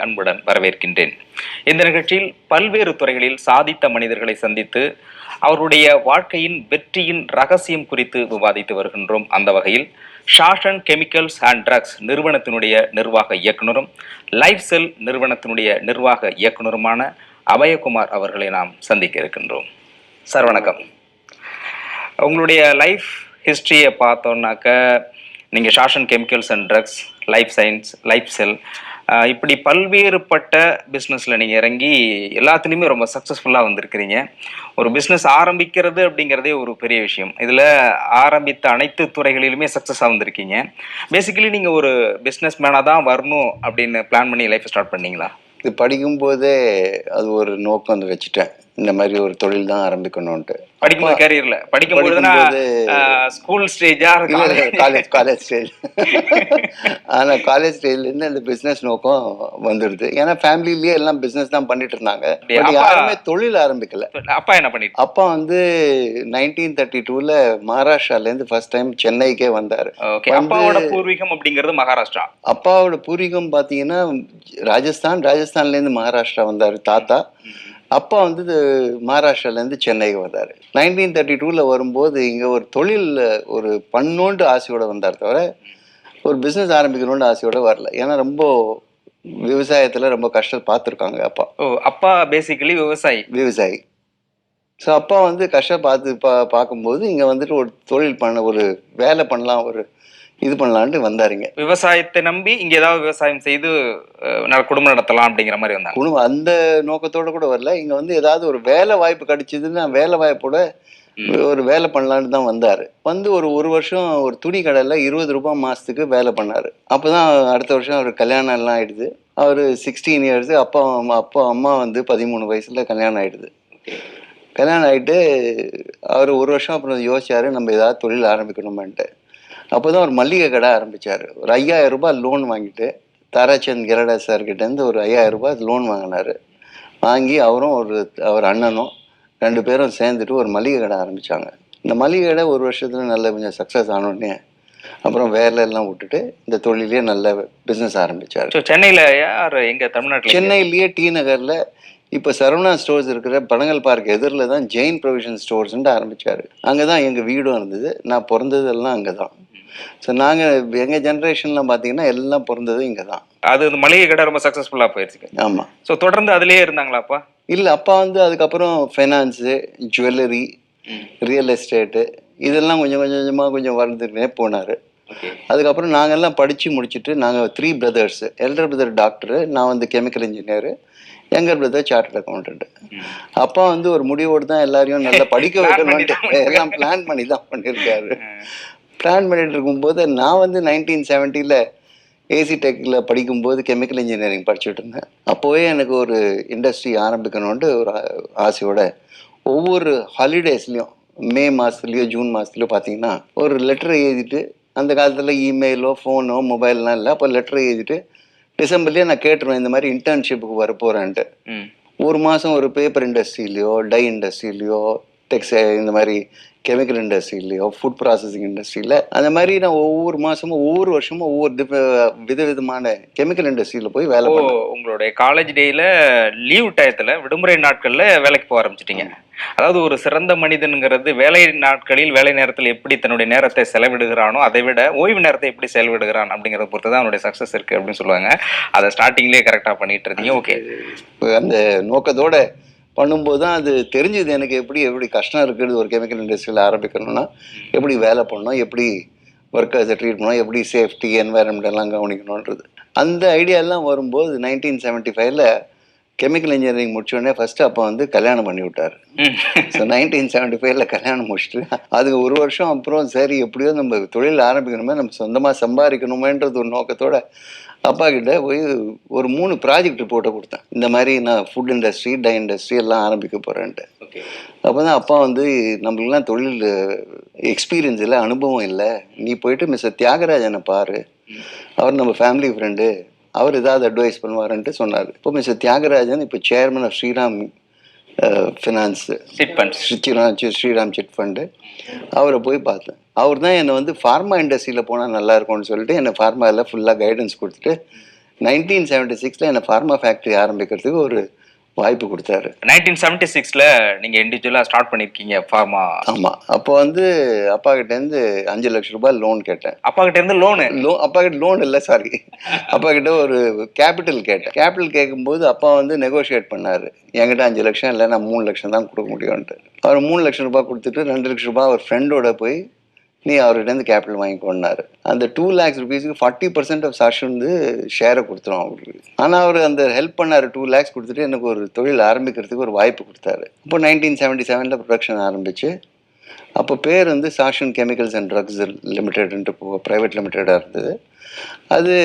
அன்புடன் வரவேற்கின்றேன். இந்த நிகழ்ச்சியில் பல்வேறு துறைகளில் சாதித்த மனிதர்களை சந்தித்து அவருடைய வாழ்க்கையின் வெற்றியின் ரகசியம் குறித்து விவாதித்து வருகின்றோம். அந்த வகையில் ஷாஷன் கெமிக்கல்ஸ் அண்ட் ட்ரக்ஸ் நிறுவனத்தினுடைய நிர்வாக இயக்குனரும் லைஃப் செல் நிறுவனத்தினுடைய நிர்வாக இயக்குனருமான அபயகுமார் அவர்களை நாம் சந்திக்க இருக்கின்றோம். சார் வணக்கம். உங்களுடைய லைஃப் ஹிஸ்ட்ரியை பார்த்தோன்னாக்க நீங்கள் Shasun chemicals and drugs, life science, Life Cell இப்படி பல்வேறுபட்ட பிஸ்னஸில் நீங்கள் இறங்கி எல்லாத்துலேயுமே ரொம்ப சக்ஸஸ்ஃபுல்லாக வந்திருக்கிறீங்க. ஒரு பிஸ்னஸ் ஆரம்பிக்கிறது அப்படிங்கிறதே ஒரு பெரிய விஷயம். இதில் ஆரம்பித்த அனைத்து துறைகளிலுமே சக்ஸஸாக வந்திருக்கீங்க. பேசிக்கலி நீங்கள் ஒரு பிஸ்னஸ் மேனாக தான் வரணும் அப்படின்னு பிளான் பண்ணி லைஃப் ஸ்டார்ட் பண்ணீங்களா? இது படிக்கும்போதே அது ஒரு நோக்கம் வந்து வச்சுட்டேன், இந்த மாதிரி ஒரு தொழில் தான் ஆரம்பிக்கணும்ட்டு. படிக்கும்போது கேரியர்ல படிக்கும்போது ஸ்கூல் ஸ்டேஜா காலேஜ் ஸ்டேஜ் ஆனா காலேஜ் ஸ்டேஜ்லேருந்து அந்த பிஸ்னஸ் நோக்கம் வந்துடுது. ஏன்னா ஃபேமிலிலேயே எல்லாம் பிஸ்னஸ் தான் பண்ணிட்டு இருந்தாங்க, யாருமே தொழில் ஆரம்பிக்கல. அப்பா என்ன பண்ணிட்டு? அப்பா வந்து 1932ல மகாராஷ்டிராலேருந்து ஃபர்ஸ்ட் டைம் சென்னைக்கே வந்தாரு. அப்பாவோட பூர்வீகம் அப்படிங்கிறது மகாராஷ்டிரா. அப்பாவோட பூர்வீகம் பார்த்தீங்கன்னா ராஜஸ்தான்லேருந்து மகாராஷ்டிரா வந்தாரு தாத்தா. அப்பா வந்து மகாராஷ்டிராலேருந்து சென்னைக்கு வந்தார். 1932ல வரும்போது இங்கே ஒரு தொழில் ஒரு பண்ணோண்டு ஆசையோடு வந்தார், தவிர ஒரு பிஸ்னஸ் ஆரம்பிக்கணும்னு ஆசையோடு வரல. ஏன்னா ரொம்ப விவசாயத்தில் ரொம்ப கஷ்டம் பார்த்துருக்காங்க அப்பா. அப்பா பேசிக்கலி விவசாயி. ஸோ அப்பா வந்து கஷ்டம் பார்க்கும்போது இங்கே வந்துட்டு ஒரு தொழில் பண்ண, ஒரு வேலை பண்ணலாம், ஒரு இது பண்ணலான்ட்டு வந்தாருங்க. விவசாயத்தை நம்பி இங்க ஏதாவது விவசாயம் செய்து குடும்பம் நடத்தலாம் அப்படிங்கிற மாதிரி வந்தாங்க. குடும்பம் அந்த நோக்கத்தோட கூட வரல. இங்க வந்து ஏதாவது ஒரு வேலை வாய்ப்பு கிடைச்சதுன்னா வேலை வாய்ப்போட ஒரு வேலை பண்ணலான்னு தான் வந்தாரு. வந்து ஒரு வருஷம் ஒரு துணி கடையில் 20 ரூபாய் மாசத்துக்கு வேலை பண்ணாரு. அப்போதான் அடுத்த வருஷம் அவர் கல்யாணம் எல்லாம் ஆயிடுது. அவர் 16 இயர்ஸ். அப்பா அம்மா வந்து 13 வயசுல கல்யாணம் ஆயிடுது. கல்யாணம் ஆயிட்டு அவர் ஒரு வருஷம் அப்புறம் யோசிச்சாரு, நம்ம ஏதாவது தொழில் ஆரம்பிக்கணுமான்ட்டு. அப்போதான் ஒரு மல்லிகை கடை ஆரம்பிச்சாரு. ஒரு 5000 ரூபாய் லோன் வாங்கிட்டு தாராச்சந்த் கிரடா சார்கிட்டேருந்து ஒரு 5000 ரூபாய் லோன் வாங்கினாரு. வாங்கி அவரும் அவர் அண்ணனும் 2 பேரும் சேர்ந்துட்டு ஒரு மளிகை கடை ஆரம்பித்தாங்க. இந்த மளிகை கடை ஒரு வருஷத்துல நல்ல கொஞ்சம் சக்ஸஸ் ஆனோடனே அப்புறம் வேலை எல்லாம் விட்டுட்டு இந்த தொழிலே நல்ல பிஸ்னஸ் ஆரம்பித்தார். சென்னையில் எங்கள் தமிழ்நாட்டில் சென்னையிலேயே டி நகரில் இப்போ சரவணா ஸ்டோர்ஸ் இருக்கிற பனங்கல் பார்க் எதிரில் தான் ஜெயின் ப்ரொவிஷன் ஸ்டோர்ஸ்ன்ட்டு ஆரம்பித்தார். அங்கே தான் எங்கள் வீடும் இருந்தது. நான் பிறந்ததெல்லாம் அங்கே தான். ஸோ நாங்கள் எங்கள் ஜென்ரேஷன்லாம் பார்த்தீங்கன்னா எல்லாம் பிறந்தது இங்கே தான். அது மளிகை கடை ரொம்ப சக்ஸஸ்ஃபுல்லாக போயிடுச்சு. ஆமாம். ஸோ தொடர்ந்து அதிலே இருந்தாங்களா அப்பா? இல்லை, அப்பா வந்து அதுக்கப்புறம் ஃபைனான்ஸு, ஜுவல்லரி, ரியல் எஸ்டேட்டு இதெல்லாம் கொஞ்சம் வளர்ந்துக்கிட்டே போனார். அதுக்கப்புறம் நாங்கள்லாம் படித்து முடிச்சுட்டு நாங்கள் 3 பிரதர்ஸ். எல்டர் பிரதர் டாக்டரு, நான் வந்து chemical engineer, younger brother chartered accountant. அப்பா வந்து ஒரு முடிவோடு தான் எல்லாரையும் நல்லா படிக்க வைக்கணும்ட்டு எல்லாம் பிளான் பண்ணி தான் பண்ணியிருக்காரு. பிளான் பண்ணிட்டு இருக்கும்போது நான் வந்து 1970ல் ஏசி டெக்கில் படிக்கும்போது கெமிக்கல் இன்ஜினியரிங் படிச்சுட்டு இருந்தேன். அப்போவே எனக்கு ஒரு இண்டஸ்ட்ரி ஆரம்பிக்கணுன்ட்டு ஒரு ஆசையோட ஒவ்வொரு ஹாலிடேஸ்லேயும் மே மாதத்துலேயோ ஜூன் மாதத்துலையோ பார்த்தீங்கன்னா ஒரு லெட்டரை எழுதிட்டு, அந்த காலத்தில் இமெயிலோ ஃபோனோ மொபைல்லாம் இல்லை, அப்போ லெட்டரை எழுதிட்டு டிசம்பர்லேயே நான் கேட்டுருவேன் இந்த மாதிரி இன்டர்ன்ஷிப்புக்கு வரப்போகிறேன்ட்டு. ஒரு மாதம் ஒரு பேப்பர் இண்டஸ்ட்ரியிலையோ, டை இண்டஸ்ட்ரியிலையோ, டெக்ஸ்டைல், இந்த மாதிரி கெமிக்கல் இண்டஸ்ட்ரியிலையோ, ஃபுட் ப்ராசஸிங் இண்டஸ்ட்ரியில், அந்த மாதிரி நான் ஒவ்வொரு மாதமும் ஒவ்வொரு வருஷமும் ஒவ்வொரு விதவிதமான கெமிக்கல் இண்டஸ்ட்ரியில் போய் வேலை பண்ணேன். உங்களுடைய காலேஜ் டேயில் லீவ் டயத்தில் விடுமுறை நாட்களில் வேலைக்கு போக ஆரம்பிச்சிட்டிங்க. அதாவது ஒரு சிறந்த மனிதனுங்கிறது வேலை நாட்களில் வேலை நேரத்தில் எப்படி தன்னுடைய நேரத்தை செலவிடுகிறானோ அதை விட ஓய்வு நேரத்தை எப்படி செலவிடுகிறான் அப்படிங்கிறத பொறுத்து தான் அவனுடைய சக்ஸஸ் இருக்குது அப்படின்னு சொல்லுவாங்க. அதை ஸ்டார்டிங்லேயே கரெக்டாக பண்ணிட்டு இருந்தீங்க. ஓகே, அந்த நோக்கத்தோட பண்ணும்போது தான் அது தெரிஞ்சுது எனக்கு எப்படி கஷ்டம் இருக்குது ஒரு கெமிக்கல் இண்டஸ்ட்ரியில் ஆரம்பிக்கணும்னா, எப்படி வேலை பண்ணணும், எப்படி ஒர்க்கர்ஸை ட்ரீட் பண்ணணும், எப்படி சேஃப்டி என்வாயர்மெண்ட் எல்லாம் கவனிக்கணுன்றது. அந்த ஐடியாலாம் வரும்போது 1975ல் கெமிக்கல் இன்ஜினியரிங் முடிச்சோடனே ஃபஸ்ட்டு அப்போ வந்து கல்யாணம் பண்ணி விட்டார். ஸோ 1975ல் கல்யாணம் முடிச்சுட்டு அதுக்கு ஒரு வருஷம் அப்புறம் சரி எப்படியோ நம்ம தொழில் ஆரம்பிக்கணுமே, நம்ம சொந்தமாக சம்பாதிக்கணுமேன்றது ஒரு நோக்கத்தோட அப்பா கிட்ட போய் ஒரு 3 ப்ராஜெக்ட் ரிப்போர்ட்டை கொடுத்தேன். இந்த மாதிரி நான் ஃபுட் இண்டஸ்ட்ரி, டை இண்டஸ்ட்ரி எல்லாம் ஆரம்பிக்க போகிறேன்ட்டு. அப்போ தான் அப்பா வந்து நம்மளுக்குலாம் தொழில் எக்ஸ்பீரியன்ஸ் இல்லை, அனுபவம் இல்லை, நீ போயிட்டு மிஸ்டர் தியாகராஜனை பாரு, அவர் நம்ம ஃபேமிலி ஃப்ரெண்டு, அவர் ஏதாவது அட்வைஸ் பண்ணுவாருன்ட்டு சொன்னார். இப்போ மிஸ்டர் தியாகராஜன் இப்போ chairman of Shriram finance Shriram chit fund. அவரை போய் பார்த்தேன். அவர் தான் என்னை வந்து ஃபார்மா இண்டஸ்ட்ரியில் போனால் நல்லா இருக்கும்னு சொல்லிட்டு என்னை ஃபார்மாவில் ஃபுல்லாக கைடன்ஸ் கொடுத்துட்டு 1976 என்னை ஃபார்மா ஃபேக்ட்ரி ஆரம்பிக்கிறதுக்கு ஒரு வாய்ப்பு கொடுத்தாரு. 1976ல நீங்க இண்டிவிஜுவலா ஸ்டார்ட் பண்ணிருக்கீங்க ஃபார்மா. ஆமாம். அப்போ வந்து அப்பா கிட்டேருந்து 5 லட்சம் ரூபாய் லோன் கேட்டேன். அப்பா கிட்ட இருந்து லோனு? அப்பா கிட்ட லோன் இல்லை, சாரி, அப்பா கிட்ட ஒரு கேபிட்டல் கேட்டேன். கேபிட்டல் கேட்கும்போது அப்பா வந்து நெகோஷியேட் பண்ணார். என்கிட்ட 5 லட்சம் இல்லை, நான் 3 லட்சம் தான் கொடுக்க முடியும்ன்ட்டு. அவர் 3 லட்சம் ரூபாய் கொடுத்துட்டு 2 லட்சம் ரூபாய் அவர் ஃப்ரெண்டோட போய் நீ அவர்கிட்ட கேபிட்டல் வாங்கிக்கொண்டாரு. அந்த 2 lakhs rupeesக்கு 40% ஆஃப் சாஷன் வந்து ஷேரை கொடுத்துரும் அவருக்கு. ஆனால் அவர் அந்த ஹெல்ப் பண்ணார். 2 lakhs கொடுத்துட்டு எனக்கு ஒரு தொழில் ஆரம்பிக்கிறதுக்கு ஒரு வாய்ப்பு கொடுத்தாரு. இப்போ 1977 ப்ரொடக்ஷன் ஆரம்பிச்சு, அப்போ பேர் வந்து சாஷன் கெமிக்கல்ஸ் அண்ட் ட்ரக்ஸ் லிமிடெட்ன்ட்டு ப்ரைவேட் லிமிடெடாக இருந்தது. அது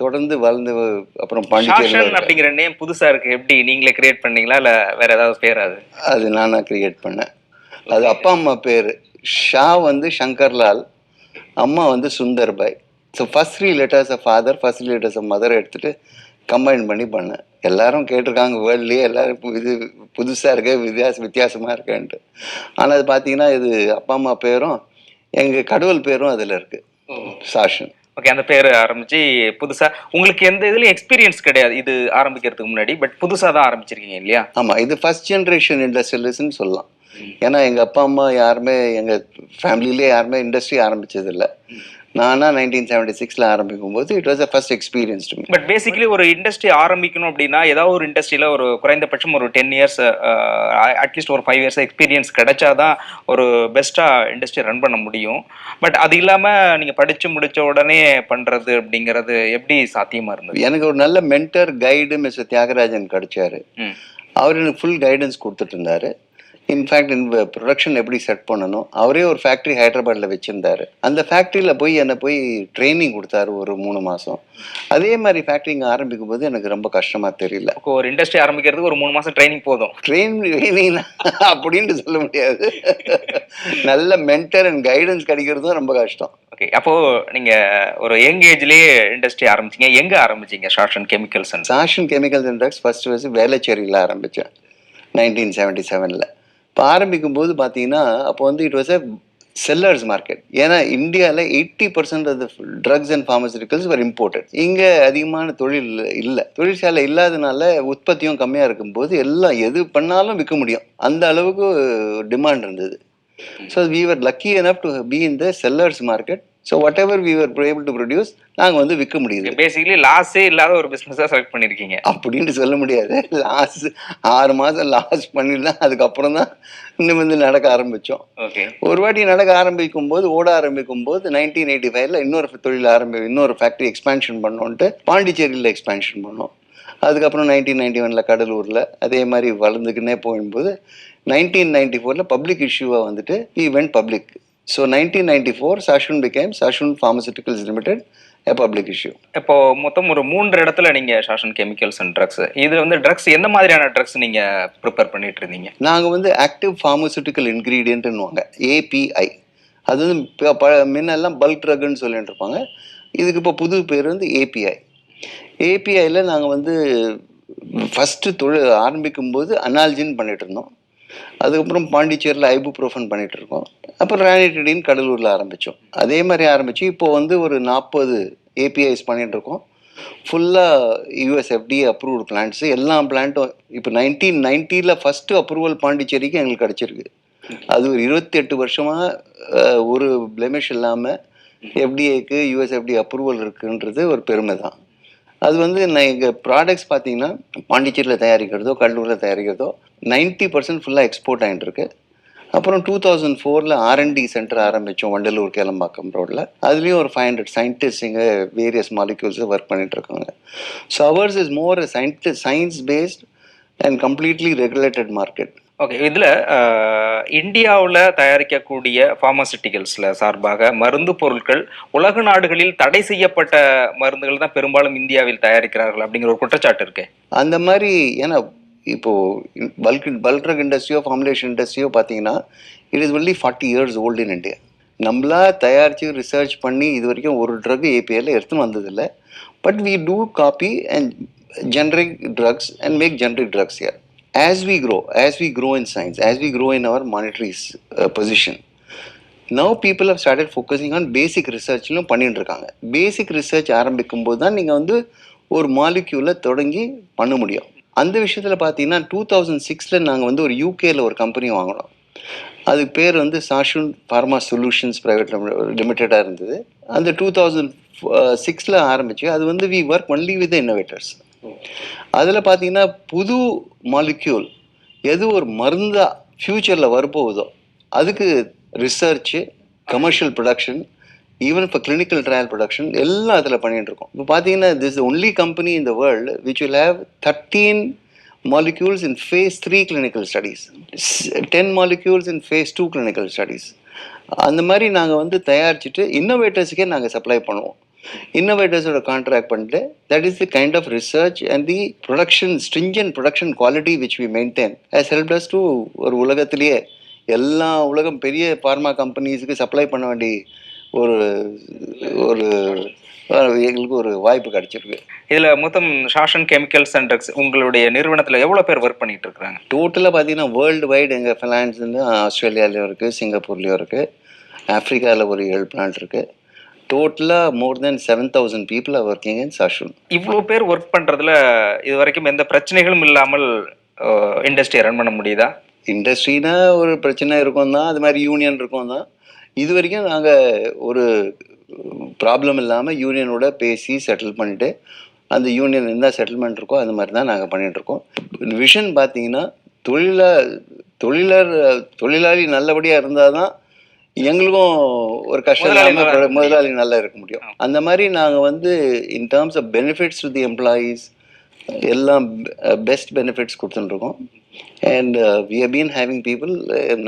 தொடர்ந்து வளர்ந்து அப்புறம் பாண்டிச்சேரி அப்படிங்கிற நேம் புதுசாக இருக்குது. எப்படி நீங்களே கிரியேட் பண்ணீங்களா இல்லை வேற ஏதாவது பேர்? அது நானாக கிரியேட் பண்ணேன். அது அப்பா அம்மா பேர். ஷா வந்து சங்கர்லால், அம்மா வந்து Sundarbai. So first 3 letters of father, first 3 letters of mother எடுத்துகிட்டு கம்பைன் பண்ணி பண்ணேன். எல்லாரும் கேட்டிருக்காங்க, வேர்ல்ட்லேயே எல்லாரும் இது புதுசாக இருக்கு, வித்தியாசமாக இருக்கேன்ட்டு. ஆனால் அது பார்த்தீங்கன்னா இது அப்பா அம்மா பேரும் எங்கள் கடவுள் பேரும் அதில் இருக்குது, சாஷன். ஓகே, அந்த பேர் ஆரம்பிச்சு புதுசாக உங்களுக்கு எந்த இதுலையும் எக்ஸ்பீரியன்ஸ் கிடையாது இது ஆரம்பிக்கிறதுக்கு முன்னாடி, பட் புதுசாக தான் ஆரம்பிச்சிருக்கீங்க இல்லையா? ஆமாம், இது ஃபர்ஸ்ட் ஜென்ரேஷன் இண்டஸ்ட்ரியலிஸ்ட்னு சொல்லலாம். ஏன்னா எங்கள் அப்பா அம்மா யாருமே எங்கள் ஃபேமிலியிலே யாருமே இண்டஸ்ட்ரி ஆரம்பித்ததில்லை. நானா 1976ல் ஆரம்பிக்கும் போது it was a first experience to me. But basically ஒரு இண்டஸ்ட்ரி ஆரம்பிக்கணும் அப்படின்னா ஏதாவது ஒரு இண்டஸ்ட்ரியில் ஒரு குறைந்தபட்சம் ஒரு 10 years அட்லீஸ்ட் ஒரு 5 years எக்ஸ்பீரியன்ஸ் கிடைச்சாதான் ஒரு பெஸ்ட்டாக இண்டஸ்ட்ரி ரன் பண்ண முடியும். பட் அது இல்லாமல் நீங்கள் படித்து முடித்த உடனே பண்ணுறது அப்படிங்கிறது எப்படி சாத்தியமாக இருந்தது? எனக்கு ஒரு நல்ல மென்டர் கைடு மிஸ்டர் தியாகராஜன் கிடைச்சாரு. அவர் எனக்கு ஃபுல் கைடன்ஸ் கொடுத்துட்டு இருந்தாரு. இன்ஃபேக்ட் இந்த ப்ரொடக்ஷன் எப்படி செட் பண்ணணும், அவரே ஒரு ஃபேக்ட்ரி ஹைதராபாத்தில் வச்சுருந்தாரு. அந்த ஃபேக்ட்ரியில் போய் என்னை போய் ட்ரைனிங் கொடுத்தாரு ஒரு 3 மாதம். அதே மாதிரி ஃபேக்ட்ரி இங்கே ஆரம்பிக்கும் போது எனக்கு ரொம்ப கஷ்டமாக தெரியல. ஒரு இண்டஸ்ட்ரி ஆரம்பிக்கிறதுக்கு ஒரு 3 மாதம் ட்ரைனிங் போதும்? ட்ரைனிங் அப்படின்ட்டு சொல்ல முடியாது. நல்ல மென்டர் அண்ட் கைடன்ஸ் கிடைக்கிறதும் ரொம்ப கஷ்டம். ஓகே, அப்போது நீங்கள் ஒரு யங் ஏஜ்லேயே இண்டஸ்ட்ரி ஆரம்பிச்சிங்க. எங்கே ஆரம்பிச்சிங்க Sashun chemicals and drugs? First வேளச்சேரியில் ஆரம்பித்தேன் 1977ல். இப்போ ஆரம்பிக்கும் போது பார்த்தீங்கன்னா அப்போ வந்து it was a sellers market. ஏன்னா இந்தியாவில் 80% of the drugs and pharmaceuticals were imported. இங்கே அதிகமான தொழில் இல்லை, தொழிற்சாலை இல்லாதனால உற்பத்தியும் கம்மியாக இருக்கும்போது எல்லாம் எது பண்ணாலும் விற்க முடியும், அந்த அளவுக்கு டிமாண்ட் இருந்தது. So we were lucky enough to be in the sellers market. So whatever we were able to produce நாங்கள் வந்து விற்க முடியுது. பேசிக்கலி லாஸே இல்லாத ஒரு பிஸ்னஸாக செலக்ட் பண்ணியிருக்கீங்க அப்படின்ட்டு சொல்ல முடியாது. 6 மாதம் லாஸ் பண்ணிட்டு தான் அதுக்கப்புறம் தான் இன்னும் வந்து நடக்க ஆரம்பித்தோம். ஓகே, ஒரு வாட்டி நடக்க ஆரம்பிக்கும் போது ஓட ஆரம்பிக்கும் போது 1985ல் இன்னொரு ஃபேக்ட்ரி எக்ஸ்பேன்ஷன் பண்ணோன்ட்டு பாண்டிச்சேரியில் எக்ஸ்பேன்ஷன் பண்ணோம். அதுக்கப்புறம் 1991ல் கடலூரில் அதே மாதிரி வளர்ந்துக்கினே போகும்போது 1994ல் பப்ளிக் இஷ்யூவாக வந்துட்டு we went public. So 1994 Sashun became Sashun Pharmaceuticals Limited, a public issue. இப்போ மொத்தம் ஒரு 3 இடத்துல நீங்க சாஷன் கெமிக்கல்ஸ் அண்ட் ட்ரக்ஸ், இது வந்து ட்ரக்ஸ் எந்த மாதிரியான ட்ரக்ஸ் நீங்க ப்ரிப்பேர் பண்ணிட்டு இருந்தீங்க? நாங்கள் வந்து ஆக்டிவ் ஃபார்மசூட்டிக்கல் இன்க்ரீடியன்ட்னுவாங்க, API. அது வந்து முன்னெல்லாம் பல்க் ட்ரக்னு சொல்லிட்டு இருப்பாங்க. இதுக்கு இப்போ புது பேர் வந்து API. APIயில் நாங்கள் வந்து ஃபஸ்ட்டு தொழில் ஆரம்பிக்கும் போது அனால்ஜின் பண்ணிட்டு இருந்தோம். அதுக்கப்புறம் பாண்டிச்சேரியில் ஐபுப்ரோஃபன் பண்ணிட்டு இருக்கோம். அப்புறம் ரானிட்டிடின் கடலூரில் ஆரம்பித்தோம். அதே மாதிரி ஆரம்பித்து இப்போ வந்து ஒரு 40 APIs பண்ணிட்டு இருக்கோம். ஃபுல்லாக USFDA அப்ரூவ்டு பிளான்ட்ஸு, எல்லா பிளான்ட்டும் இப்போ 1990ல் ஃபஸ்ட்டு அப்ரூவல் பாண்டிச்சேரிக்கு எங்களுக்கு கிடச்சிருக்கு. அது ஒரு 28 வருஷமாக ஒரு பிளெமிஷ் இல்லாமல் FDAக்கு USFDA அப்ரூவல் இருக்குன்றது ஒரு பெருமை தான். அது வந்து நான் எங்கள் ப்ராடக்ட்ஸ் பார்த்தீங்கன்னா பாண்டிச்சேரியில் தயாரிக்கிறதோ கடலூரில் தயாரிக்கிறதோ 90% ஃபுல்லாக எக்ஸ்போர்ட் ஆகிட்டு இருக்கு. அப்புறம் 2004ல் R&D சென்டர் ஆரம்பித்தோம் வண்டலூர் கேளம்பாக்கம் ரோடில். அதுலேயும் ஒரு 500 சயின்டிஸ்ட் இங்கே வேரியஸ் மாலிக்யூல்ஸை ஒர்க் பண்ணிட்டு இருக்காங்க. So hours is more science paste and completely regulated market. Okay, இதில் இந்தியாவில் தயாரிக்கக்கூடிய ஃபார்மசூட்டிக்கல்ஸில் சார்பாக மருந்து பொருட்கள் உலக நாடுகளில் தடை செய்யப்பட்ட மருந்துகள் தான் பெரும்பாலும் இந்தியாவில் தயாரிக்கிறார்கள் அப்படிங்கிற ஒரு குற்றச்சாட்டு இருக்கு. அந்த மாதிரி ஏன்னா இப்போது பல்க் ட்ரக் இண்டஸ்ட்ரியோ ஃபார்முலேஷன் இண்டஸ்ட்ரியோ பார்த்தீங்கன்னா it is only 40 years old in India. நம்மளா தயாரித்து ரிசர்ச் பண்ணி இது வரைக்கும் ஒரு ட்ரக் APIயில் எடுத்துன்னு வந்ததில்லை. But we do copy and generic drugs and make generic drugs here. As we grow in science, as we grow in our monetary position, now people have started focusing on basic research பண்ணிட்டு இருக்காங்க. பேசிக் research ஆரம்பிக்கும் போது தான் நீங்கள் வந்து ஒரு மாலிக்யூலை தொடங்கி பண்ண முடியும். அந்த விஷயத்தில் பார்த்தீங்கன்னா 2006 நாங்கள் வந்து ஒரு யூகேல ஒரு கம்பெனி வாங்கினோம். அதுக்கு பேர் வந்து சாஷுன் ஃபார்மா சொல்யூஷன்ஸ் ப்ரைவேட் லிமிட்டடாக இருந்தது. அந்த 2006 ஆரம்பிச்சு அது வந்து we work only with innovators. அதில் பார்த்தீங்கன்னா புது மாலிக்யூல் எது ஒரு மருந்தாக ஃப்யூச்சரில் வரப்போகுதோ அதுக்கு ரிசர்ச்சு, கமர்ஷியல் ப்ரொடக்ஷன், ஈவன் இப்போ கிளினிக்கல் ட்ரையல் ப்ரொடக்ஷன் எல்லாம் அதில் பண்ணிகிட்டு இருக்கோம். இப்போ பார்த்தீங்கன்னா this only company in the world which will have 13 molecules in phase 3 clinical studies, 10 molecules in phase 2 clinical studies. அந்த மாதிரி நாங்கள் வந்து தயாரிச்சுட்டு இன்னோவேட்டர்ஸுக்கே நாங்கள் சப்ளை பண்ணுவோம். இன்னோவேட்டர்ஸோட கான்ட்ராக்ட் பண்ணிட்டு that is the kind of research and the production stringent production quality which we maintain has helped us to ஒரு உலகத்திலேயே எல்லா உலகம் பெரிய ஃபார்மா கம்பெனிஸுக்கு சப்ளை பண்ண வேண்டிய ஒரு ஒரு எங்களுக்கு ஒரு வாய்ப்பு கிடைச்சிருக்கு. இதுல மொத்தம் சாஷன் கெமிக்கல்ஸ் அண்ட் ட்ரக்ஸ் உங்களுடைய நிறுவனத்துல எவ்வளவு பேர் ஒர்க் பண்ணிட்டு இருக்காங்க? டோட்டலாக பார்த்தீங்கன்னா வேர்ல்டு வைடு எங்கள் ஃபினான்ஸ் வந்து ஆஸ்திரேலியாலையும் இருக்குது, சிங்கப்பூர்லேயும் இருக்குது, ஆஃப்ரிக்காவில் ஒரு 7 பிளான்ட் இருக்குது. டோட்டலாக மோர் தென் 7,000 people are working in சாஷூன். இவ்வளோ பேர் ஒர்க் பண்றதுல இது வரைக்கும் எந்த பிரச்சனைகளும் இல்லாமல் இண்டஸ்ட்ரியை ரன் பண்ண முடியுதா? இண்டஸ்ட்ரினா ஒரு பிரச்சனை இருக்கும் தான், அது மாதிரி யூனியன் இருக்கும் தான். இது வரைக்கும் நாங்கள் ஒரு ப்ராப்ளம் இல்லாமல் யூனியனோட பேசி செட்டில் பண்ணிட்டு அந்த யூனியன் என்ன செட்டில்மெண்ட் இருக்கோ அந்த மாதிரி தான் நாங்கள் பண்ணிகிட்ருக்கோம். விஷன் பார்த்தீங்கன்னா தொழிலாளி நல்லபடியாக இருந்தால் தான் எங்களுக்கும் ஒரு கஷ்டம் இல்லாமல் முதலாளி நல்லா இருக்க முடியும். அந்த மாதிரி நாங்கள் வந்து in terms of benefits to the employees எல்லாம் பெஸ்ட் பெனிஃபிட்ஸ் கொடுத்துட்டுருக்கோம். And we have been having people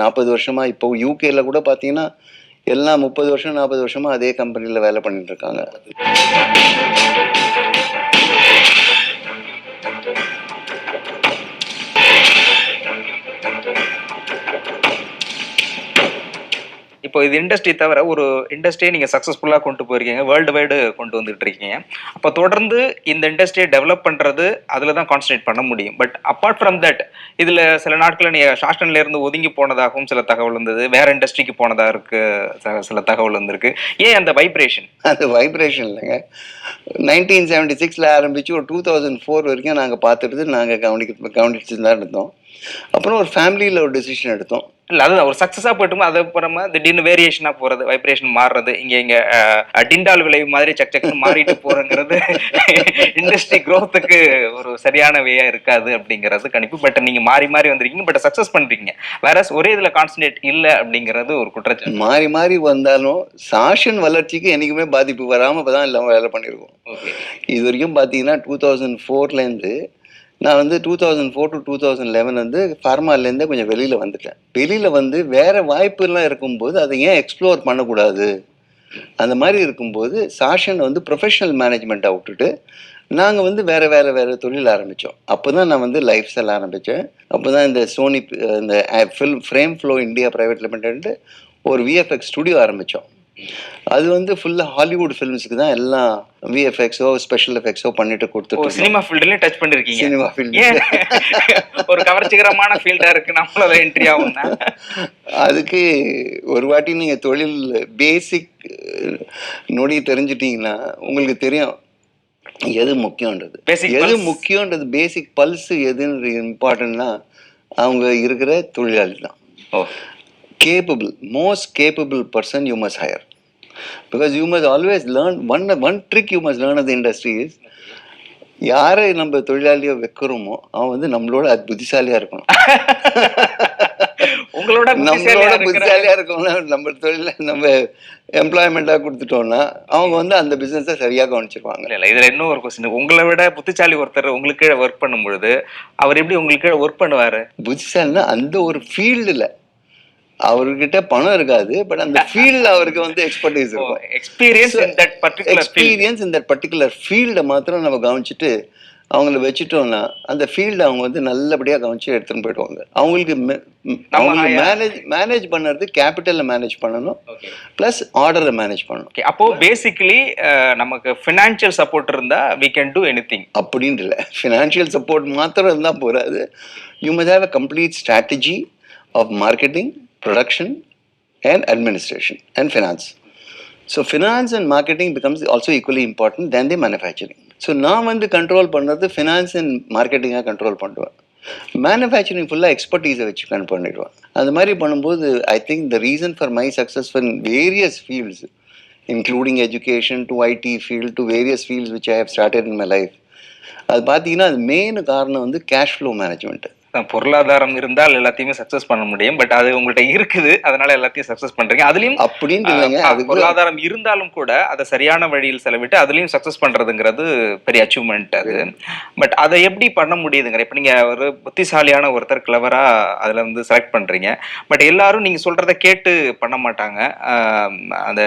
40 வருஷமாக. இப்போ யூகேல கூட பார்த்தீங்கன்னா எல்லாம் 30 வருஷம் 40 வருஷமாக அதே கம்பெனியில் வேலை பண்ணிட்டு இருக்காங்க. இப்போ இது இண்டஸ்ட்ரி தவிர ஒரு இண்டஸ்ட்ரியை நீங்கள் சக்ஸஸ்ஃபுல்லாக கொண்டு போயிருக்கீங்க, வேர்ல்டு வைடு கொண்டு வந்துட்டு இருக்கீங்க. அப்போ தொடர்ந்து இந்த இண்டஸ்ட்ரியை டெவலப் பண்ணுறது அதில் தான் கான்சன்ட்ரேட் பண்ண முடியும். பட் அப்பார்ட் ஃப்ரம் தட் இதில் சில நாட்களில் நீங்கள் சாஷன்ல இருந்து ஒதுங்கி போனதாகவும் சில தகவல் இருந்தது, வேற இண்டஸ்ட்ரிக்கு போனதாக இருக்கு சில தகவல் வந்திருக்கு. ஏன் அந்த வைப்ரேஷன்? அந்த வைப்ரேஷன் இல்லைங்க, 1976 ஆரம்பித்து ஒரு 2004 வரைக்கும் நாங்கள் பார்த்துட்டு நாங்கள் கவனிச்சு தான் இருந்தோம். அப்புறம் ஒரு ஃபேமிலியில் ஒரு டெசிஷன் எடுத்தோம். இல்லை அதுதான் ஒரு சக்ஸஸாக போய்ட்டுமா அது அப்புறமா திடீர்னு வேரியேஷனாக போகிறது, வைப்ரேஷன் மாறுறது, இங்கே டிண்டால் விளைவு மாதிரி சக்குன்னு மாறிட்டு போகிறங்கிறது இண்டஸ்ட்ரி க்ரோத்துக்கு ஒரு சரியான வேயாக இருக்காது அப்படிங்கிறது கணிப்பு. பட் நீங்கள் மாறி வந்திருக்கீங்க, பட் சக்ஸஸ் பண்ணுறீங்க. வேற ஒரே இதில் கான்சன்ட்ரேட் இல்லை அப்படிங்கிறது ஒரு குற்றச்சாட்டு. மாறி வந்தாலும் சாஷன் வளர்ச்சிக்கு என்றைக்குமே பாதிப்பு வராமல் தான் இல்லாமல் வேலை பண்ணியிருக்கோம். இது வரைக்கும் பார்த்தீங்கன்னா 2004 நான் வந்து 2004 to 2011 வந்து ஃபார்மாலேருந்தே கொஞ்சம் வெளியில் வந்துட்டேன். வெளியில் வந்து வேறு வாய்ப்புலாம் இருக்கும்போது அதை ஏன் எக்ஸ்ப்ளோர் பண்ணக்கூடாது, அந்த மாதிரி இருக்கும்போது சாஷன் வந்து ப்ரொஃபஷனல் மேனேஜ்மெண்ட்டை விட்டுட்டு நாங்கள் வந்து வேறு தொழில் ஆரம்பித்தோம். அப்போ தான் நான் வந்து லைஃப் ஸ்டைல் ஆரம்பித்தேன். அப்போ தான் இந்த சோனி இந்த frame flow India private limited ஒரு விஎஃப்எக்ஸ் ஸ்டுடியோ ஆரம்பித்தோம். அது வந்து ஃபுல்லாக ஹாலிவுட் ஃபிலிம்ஸுக்கு தான் எல்லாம் விஎஃப்எக்ஸோ ஸ்பெஷல் எஃபெக்ட்ஸோ பண்ணிட்டு கொடுத்துட்டு சினிமா ஃபீல்டுலேயே டச் பண்ணிருக்கீங்க. சினிமா ஃபீல்டு ஒரு கவர்ச்சிகரமான ஃபீல்டாக இருக்குது, நம்மளோட என்ட்ரி ஆகும். அதுக்கு ஒரு வாட்டி நீங்கள் தொழில் பேசிக் நொடி தெரிஞ்சிட்டிங்கன்னா உங்களுக்கு தெரியும் எது முக்கியன்றது. பேசிக் பல்ஸ் எதுன்னு இம்பார்ட்டன்ட்னா அவங்க இருக்கிற தொழிலாளி தான். Most capable person you must hire, because you must always learn one trick you must learn of the industry is யாரை நம்ம தொழிலாளியோ வைக்கிறோமோ அவன் வந்து நம்மளோட புத்திசாலியா இருக்கணும். நம்மளோட புத்திசாலியா இருக்கணும். நம்ம தொழில நம்ம எம்ப்ளாய்மெண்டா கொடுத்துட்டோம்னா அவங்க வந்து அந்த பிசினஸை சரியா கவனிச்சிருவாங்க. இல்ல இதுல இன்னும் ஒரு கொஸ்டின், உங்களை விட புத்திசாலி ஒருத்தர் உங்களுக்கு ஒர்க் பண்ணும் பொழுது அவர் எப்படி உங்களுக்கு ஒர்க் பண்ணுவாரு? புத்திசாலின்னா அந்த ஒரு ஃபீல்டுல அவர்கிட்ட பணம் இருக்காது, பட் அந்த ஃபீல்ட்ல அவருக்கு வந்து எக்ஸ்பர்டீஸ் இருக்கும். எக்ஸ்பீரியன்ஸ் இன் தட் பர்டிகுலர் ஃபீல்டை மாத்திரம் நம்ம கவனிச்சுட்டு அவங்கள வச்சுட்டோம்னா அந்த ஃபீல்டு அவங்க வந்து நல்லபடியாக கவனிச்சு எடுத்துன்னு போயிடுவாங்க. அவங்களுக்கு மேனேஜ் பண்ணுறது கேபிட்டலை மேனேஜ் பண்ணணும், ப்ளஸ் ஆர்டரை மேனேஜ் பண்ணணும். அப்போ பேசிக்கலி நமக்கு ஃபினான்ஷியல் சப்போர்ட் இருந்தால் we can do anything அப்படின்ட்டு இல்லை. ஃபினான்ஷியல் சப்போர்ட் மாத்திரம் இருந்தால் போகாது. You must have a complete strategy of marketing, production and administration and finance. So finance and marketing becomes also equally important than the manufacturing. So நான் வந்து control பண்ணுறது finance and மார்க்கெட்டிங்காக control பண்ணுவேன். Manufacturing ஃபுல்லாக எக்ஸ்பர்டீஸை வச்சு பண்ணிடுவேன். அது மாதிரி பண்ணும்போது I think the reason for my success in various fields including education to IT field to various fields which I have started in my life. அது பார்த்தீங்கன்னா அது மெயின் காரணம் வந்து கேஷ் ஃப்ளோ மேனேஜ்மெண்ட். பொருளாதாரம் இருந்தால் எல்லாத்தையுமே சக்சஸ் பண்ண முடியும். பட் அது உங்கள்ட்ட இருக்குது, அதனால எல்லாத்தையும் சக்சஸ் பண்றீங்க. அதுலயும் அப்படின்னு இல்லைங்க, அது பொருளாதாரம் இருந்தாலும் கூட அதை சரியான வழியில் செலவிட்டு அதுலயும் சக்சஸ் பண்றதுங்கிறது பெரிய அச்சீவ்மெண்ட் அது. பட் அதை எப்படி பண்ண முடியுதுங்கிற, இப்ப நீங்க ஒரு புத்திசாலியான ஒருத்தர் கிளவரா அதுல வந்து செலக்ட் பண்றீங்க. பட் எல்லாரும் நீங்க சொல்றதை கேட்டு பண்ண மாட்டாங்க. அந்த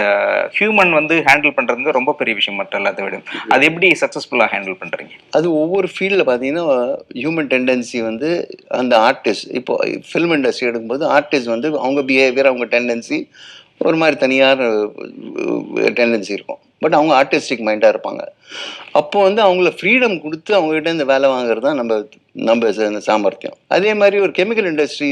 ஹியூமன் வந்து ஹேண்டில் பண்றதுங்க ரொம்ப பெரிய விஷயம் மற்ற எல்லாத்தை விட. அது எப்படி சக்சஸ்ஃபுல்லா ஹேண்டில் பண்றீங்க? அது ஒவ்வொரு ஃபீல்டில் பார்த்தீங்கன்னா ஹியூமன் டெண்டன்சி வந்து அந்த ஆர்டிஸ்ட், இப்போ ஃபில்ம் இண்டஸ்ட்ரி எடுக்கும்போது ஆர்டிஸ்ட் வந்து அவங்க பிஹேவியர், அவங்க டெண்டன்சி ஒரு மாதிரி தனியார் டெண்டன்சி இருக்கும். பட் அவங்க ஆர்டிஸ்டிக் மைண்டாக இருப்பாங்க. அப்போ வந்து அவங்கள ஃப்ரீடம் கொடுத்து அவங்ககிட்ட இந்த வேலை வாங்குறது தான் நம்ம சாமர்த்தியம். அதே மாதிரி ஒரு கெமிக்கல் இண்டஸ்ட்ரி,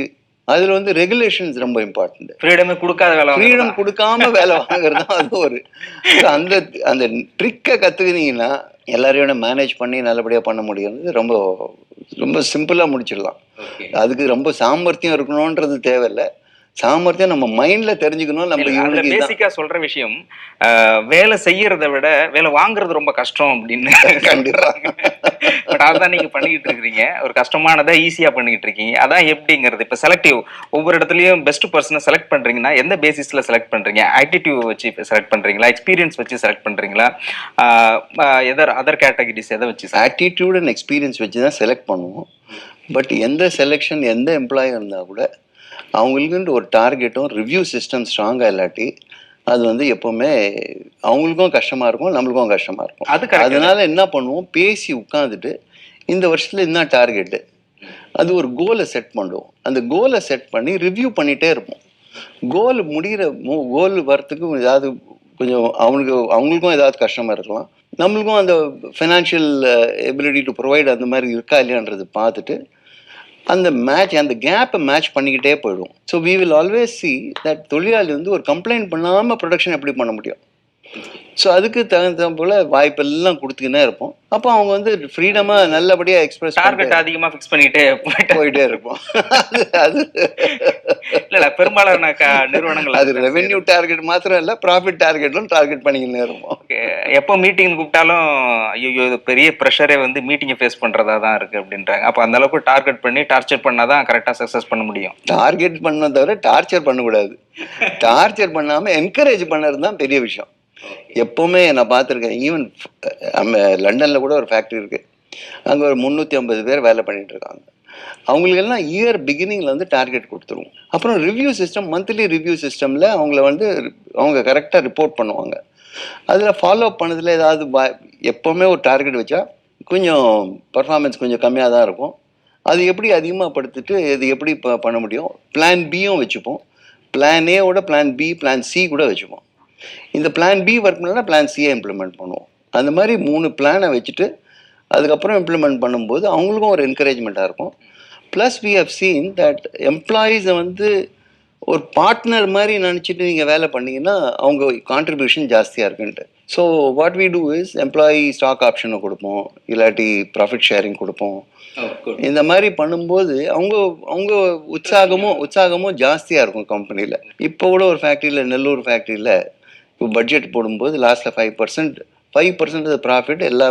அதில் வந்து ரெகுலேஷன்ஸ் ரொம்ப இம்பார்ட்டன்ட். ஃப்ரீடம் கொடுக்காம வேலை வாங்குறது தான் அது ஒரு அந்த அந்த ட்ரிக்கை கற்றுக்கினீங்கன்னா எல்லாரையோட மேனேஜ் பண்ணி நல்லபடியாக பண்ண முடியுது. ரொம்ப ரொம்ப சிம்பிளாக முடிச்சிடலாம். அதுக்கு ரொம்ப சாமர்த்தியம் இருக்கணுன்றது தேவையில்லை. சாமர்த்தியம் நம்ம மைண்ட்ல தெரிஞ்சுக்கணும். நம்ம பேசிக்கா சொல்ற விஷயம், வேலை செய்யறத விட வேலை வாங்குறது ரொம்ப கஷ்டம் அப்படின்னு. கண்டிப்பா அதான் நீங்க பண்ணிக்கிட்டு இருக்கீங்க. ஒரு கஷ்டமானதை ஈஸியா பண்ணிக்கிட்டு இருக்கீங்க. அதான் எப்படிங்கிறது. இப்ப செலக்டிவ் ஒவ்வொரு இடத்துலயும் பெஸ்ட் பர்சனை செலக்ட் பண்றீங்கன்னா எந்த பேசிஸ்ல செலக்ட் பண்றீங்க? ஆட்டிடியூட் வச்சு செலக்ட் பண்றீங்களா? எக்ஸ்பீரியன்ஸ் வச்சு செலக்ட் பண்றீங்களா? அதர் கேட்டகரிஸ் எதை வச்சு? ஆட்டிடியூட் அண்ட் எக்ஸ்பீரியன்ஸ் வச்சு தான் செலக்ட் பண்ணுவோம். பட் எந்த செலெக்ஷன், எந்த எம்ப்ளாயி இருந்தால் கூட அவங்களுக்குன்ட்டு ஒரு டார்கெட்டும் ரிவ்யூ சிஸ்டம் ஸ்ட்ராங்காக இல்லாட்டி அது வந்து எப்போவுமே அவங்களுக்கும் கஷ்டமாக இருக்கும், நம்மளுக்கும் கஷ்டமாக இருக்கும். அதனால என்ன பண்ணுவோம், பேசி உட்காந்துட்டு இந்த வருஷத்தில் என்ன டார்கெட்டு, அது ஒரு கோலை செட் பண்ணுவோம். அந்த கோலை செட் பண்ணி ரிவ்யூ பண்ணிகிட்டே இருப்போம். கோல் வரத்துக்கு ஏதாவது கொஞ்சம் அவங்களுக்கும் ஏதாவது கஷ்டமாக இருக்கலாம், நம்மளுக்கும் அந்த ஃபினான்ஷியல் எபிலிட்டி டு ப்ரொவைட் அந்த மாதிரி இருக்கா இல்லையான்றது பார்த்துட்டு அந்த கேப்பை மேட்ச் பண்ணிக்கிட்டே போயிடும். So we will always see that தொழிலாளி வந்து ஒரு கம்ப்ளைண்ட் பண்ணாமல் ப்ரொடக்ஷன் எப்படி பண்ண முடியும். ஸோ அதுக்கு தகுந்த போல் வாய்ப்பெல்லாம் கொடுத்துக்கினே இருப்போம். அப்போ அவங்க வந்து ஃப்ரீடமாக நல்லபடியாக எக்ஸ்பிரஸ் டார்கெட் அதிகமாக ஃபிக்ஸ் பண்ணிக்கிட்டே போயிட்டே இருப்போம். அது இல்லை பெரும்பாலான நிறுவனங்கள் அது ரெவென்யூ டார்கெட் மாத்திரம் இல்லை, ப்ராஃபிட் டார்கெட்டும் டார்கெட் பண்ணிக்கினே இருப்போம். எப்போ மீட்டிங் கூப்பிட்டாலும் ஐயோ இது பெரிய ப்ரெஷரே வந்து மீட்டிங்கை ஃபேஸ் பண்ணுறதா தான் இருக்குது அப்படின்றாங்க. அப்போ அந்த அளவுக்கு டார்கெட் பண்ணி டார்ச்சர் பண்ணால் தான் கரெக்டாக சக்ஸஸ் பண்ண முடியும். டார்கெட் பண்ண தவிர டார்ச்சர் பண்ணக்கூடாது. டார்ச்சர் பண்ணாமல் என்கரேஜ் பண்ணுறது தான் பெரிய விஷயம். எப்போவுமே நான் பார்த்துருக்கேன். ஈவன் லண்டனில் கூட ஒரு ஃபேக்ட்ரி இருக்குது. அங்கே ஒரு 350 பேர் வேலை பண்ணிகிட்டு இருக்காங்க. அவங்களுக்கெல்லாம் இயர் பிகினிங்கில் வந்து டார்கெட் கொடுத்துருவோம். அப்புறம் ரிவ்யூ சிஸ்டம், மந்த்லி ரிவ்யூ சிஸ்டமில் அவங்கள வந்து அவங்க கரெக்டாக ரிப்போர்ட் பண்ணுவாங்க. அதில் ஃபாலோ அப் பண்ணதில் ஏதாவது எப்போவுமே ஒரு டார்கெட் வச்சா கொஞ்சம் பர்ஃபார்மன்ஸ் கொஞ்சம் கம்மியாக தான் இருக்கும். அது எப்படி அதிகமாக படுத்துட்டு இது எப்படி பண்ண முடியும், பிளான் பியும் வச்சுப்போம். பிளான் ஏவோட பிளான் பி, பிளான் சி கூட வச்சுப்போம். இந்த பிளான் பி ஒர்க் பண்ணலன்னா பிளான் சியை இம்ப்ளிமெண்ட் பண்ணுவோம். அந்த மாதிரி 3 பிளானை வச்சுட்டு அதுக்கப்புறம் இம்ப்ளிமெண்ட் பண்ணும்போது அவங்களுக்கும் ஒரு என்கரேஜ்மெண்ட்டாக இருக்கும். Plus we have seen that எம்ப்ளாயீஸை வந்து ஒரு பார்ட்னர் மாதிரி நினச்சிட்டு நீங்கள் வேலை பண்ணிங்கன்னா அவங்க கான்ட்ரிபியூஷன் ஜாஸ்தியாக இருக்குன்ட்டு. So what we do is employee stock ஆப்ஷனை கொடுப்போம், இல்லாட்டி ப்ராஃபிட் ஷேரிங் கொடுப்போம். இந்த மாதிரி பண்ணும்போது அவங்க உற்சாகமும் ஜாஸ்தியாக இருக்கும் கம்பெனியில். இப்போ கூட ஒரு ஃபேக்ட்ரியில், நெல்லூர் ஃபேக்ட்ரியில் இப்போ பட்ஜெட் போடும்போது லாஸ்ட்டில் 5% ப்ராஃபிட் எல்லா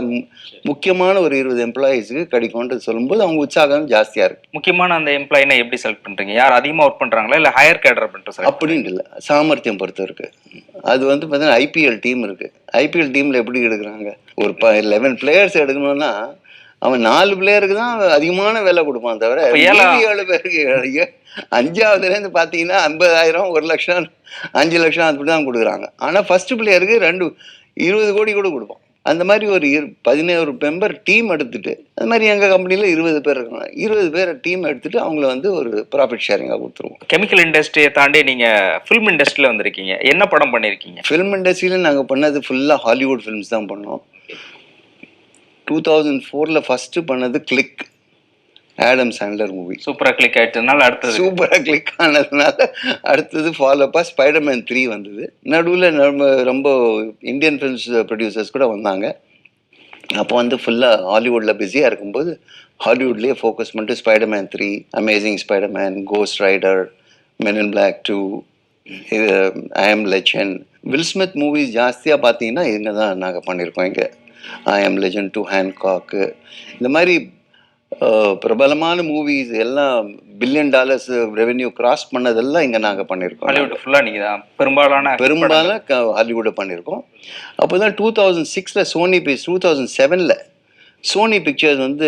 முக்கியமான ஒரு 20 எம்ப்ளாயீஸுக்கு கிடைக்கும்ன்றது சொல்லும்போது அவங்க உற்சாகம் ஜாஸ்தியாக இருக்குது. முக்கியமான அந்த எம்ப்ளாயினா எப்படி செலக்ட் பண்ணுறீங்க? யார் அதிகமாக ஒர்க் பண்ணுறாங்களா இல்லை ஹையர் கேடர் பண்ணுறது? அப்படின்ட்டு இல்லை, சாமர்த்தியம் பொறுத்த இருக்குது. அது வந்து பார்த்தீங்கன்னா ஐபிஎல் டீம் இருக்குது. ஐபிஎல் டீமில் எப்படி எடுக்கிறாங்க, ஒரு 11 பிளேயர்ஸ் எடுக்கணும்னா அவன் 4 பிளேயருக்கு தான் அதிகமான வேலை கொடுப்பான், தவிர 7 பேருக்கு 5ஆவதுலேருந்து பார்த்தீங்கன்னா 50,000, 1 லட்சம், 5 லட்சம் அப்படி தான் கொடுக்குறாங்க. ஆனால் ஃபஸ்ட்டு பிளேயருக்கு 20 கோடி கூட கொடுப்போம். அந்த மாதிரி ஒரு 11 மெம்பர் டீம் எடுத்துட்டு, அது மாதிரி எங்கள் கம்பெனியில் 20 பேர் இருக்காங்க. 20 பேர் டீம் எடுத்துட்டு அவங்கள வந்து ஒரு ப்ராஃபிட் ஷேரிங்காக கொடுத்துருவோம். கெமிக்கல் இண்டஸ்ட்ரியை தாண்டி நீங்கள் ஃபில்ம் இண்டஸ்ட்ரியில் வந்திருக்கீங்க. என்ன படம் பண்ணியிருக்கீங்க? ஃபில்ம் இண்டஸ்ட்ரியில் நாங்கள் பண்ணது ஃபுல்லாக ஹாலிவுட் ஃபிலிம்ஸ் தான் பண்ணோம். 2004 ஃபஸ்ட்டு பண்ணது கிளிக், ஆடம் சாண்ட்லர் மூவி. சூப்பராக கிளிக் ஆகிட்டதுனால சூப்பராக கிளிக் ஆனதுனால அடுத்தது ஃபாலோப்பாக ஸ்பைடர்மேன் 3 வந்தது. நடுவில் ரொம்ப இந்தியன் ஃபிலிம்ஸ் ப்ரொடியூசர்ஸ் கூட வந்தாங்க. அப்போ வந்து ஃபுல்லாக ஹாலிவுட்டில் பிஸியாக இருக்கும்போது ஹாலிவுட்லேயே ஃபோக்கஸ் பண்ணிட்டு Spiderman 3, amazing Spiderman, ghost rider, men in black 2, இது ஐ ஆம் லெஜண்ட், வில் ஸ்மித் மூவிஸ் ஜாஸ்தியாக பார்த்தீங்கன்னா இங்கே தான் நாங்கள் பண்ணியிருக்கோம். இங்கே ஐ ஆம் லெஜண்ட் 2, ஹேண்ட்காக்கு, இந்த மாதிரி பிரபலமான மூவிஸ் எல்லாம் $1 பில்லியன் ரெவென்யூ கிராஸ் பண்ணதெல்லாம் இங்கே நாங்கள் பண்ணியிருக்கோம். ஹாலிவுட் ஃபுல்லாக நீங்கள் தான் பெரும்பாலும் ஹாலிவுட்டை பண்ணியிருக்கோம். அப்போ தான் 2006 சோனி 2007 சோனி பிக்சர்ஸ் வந்து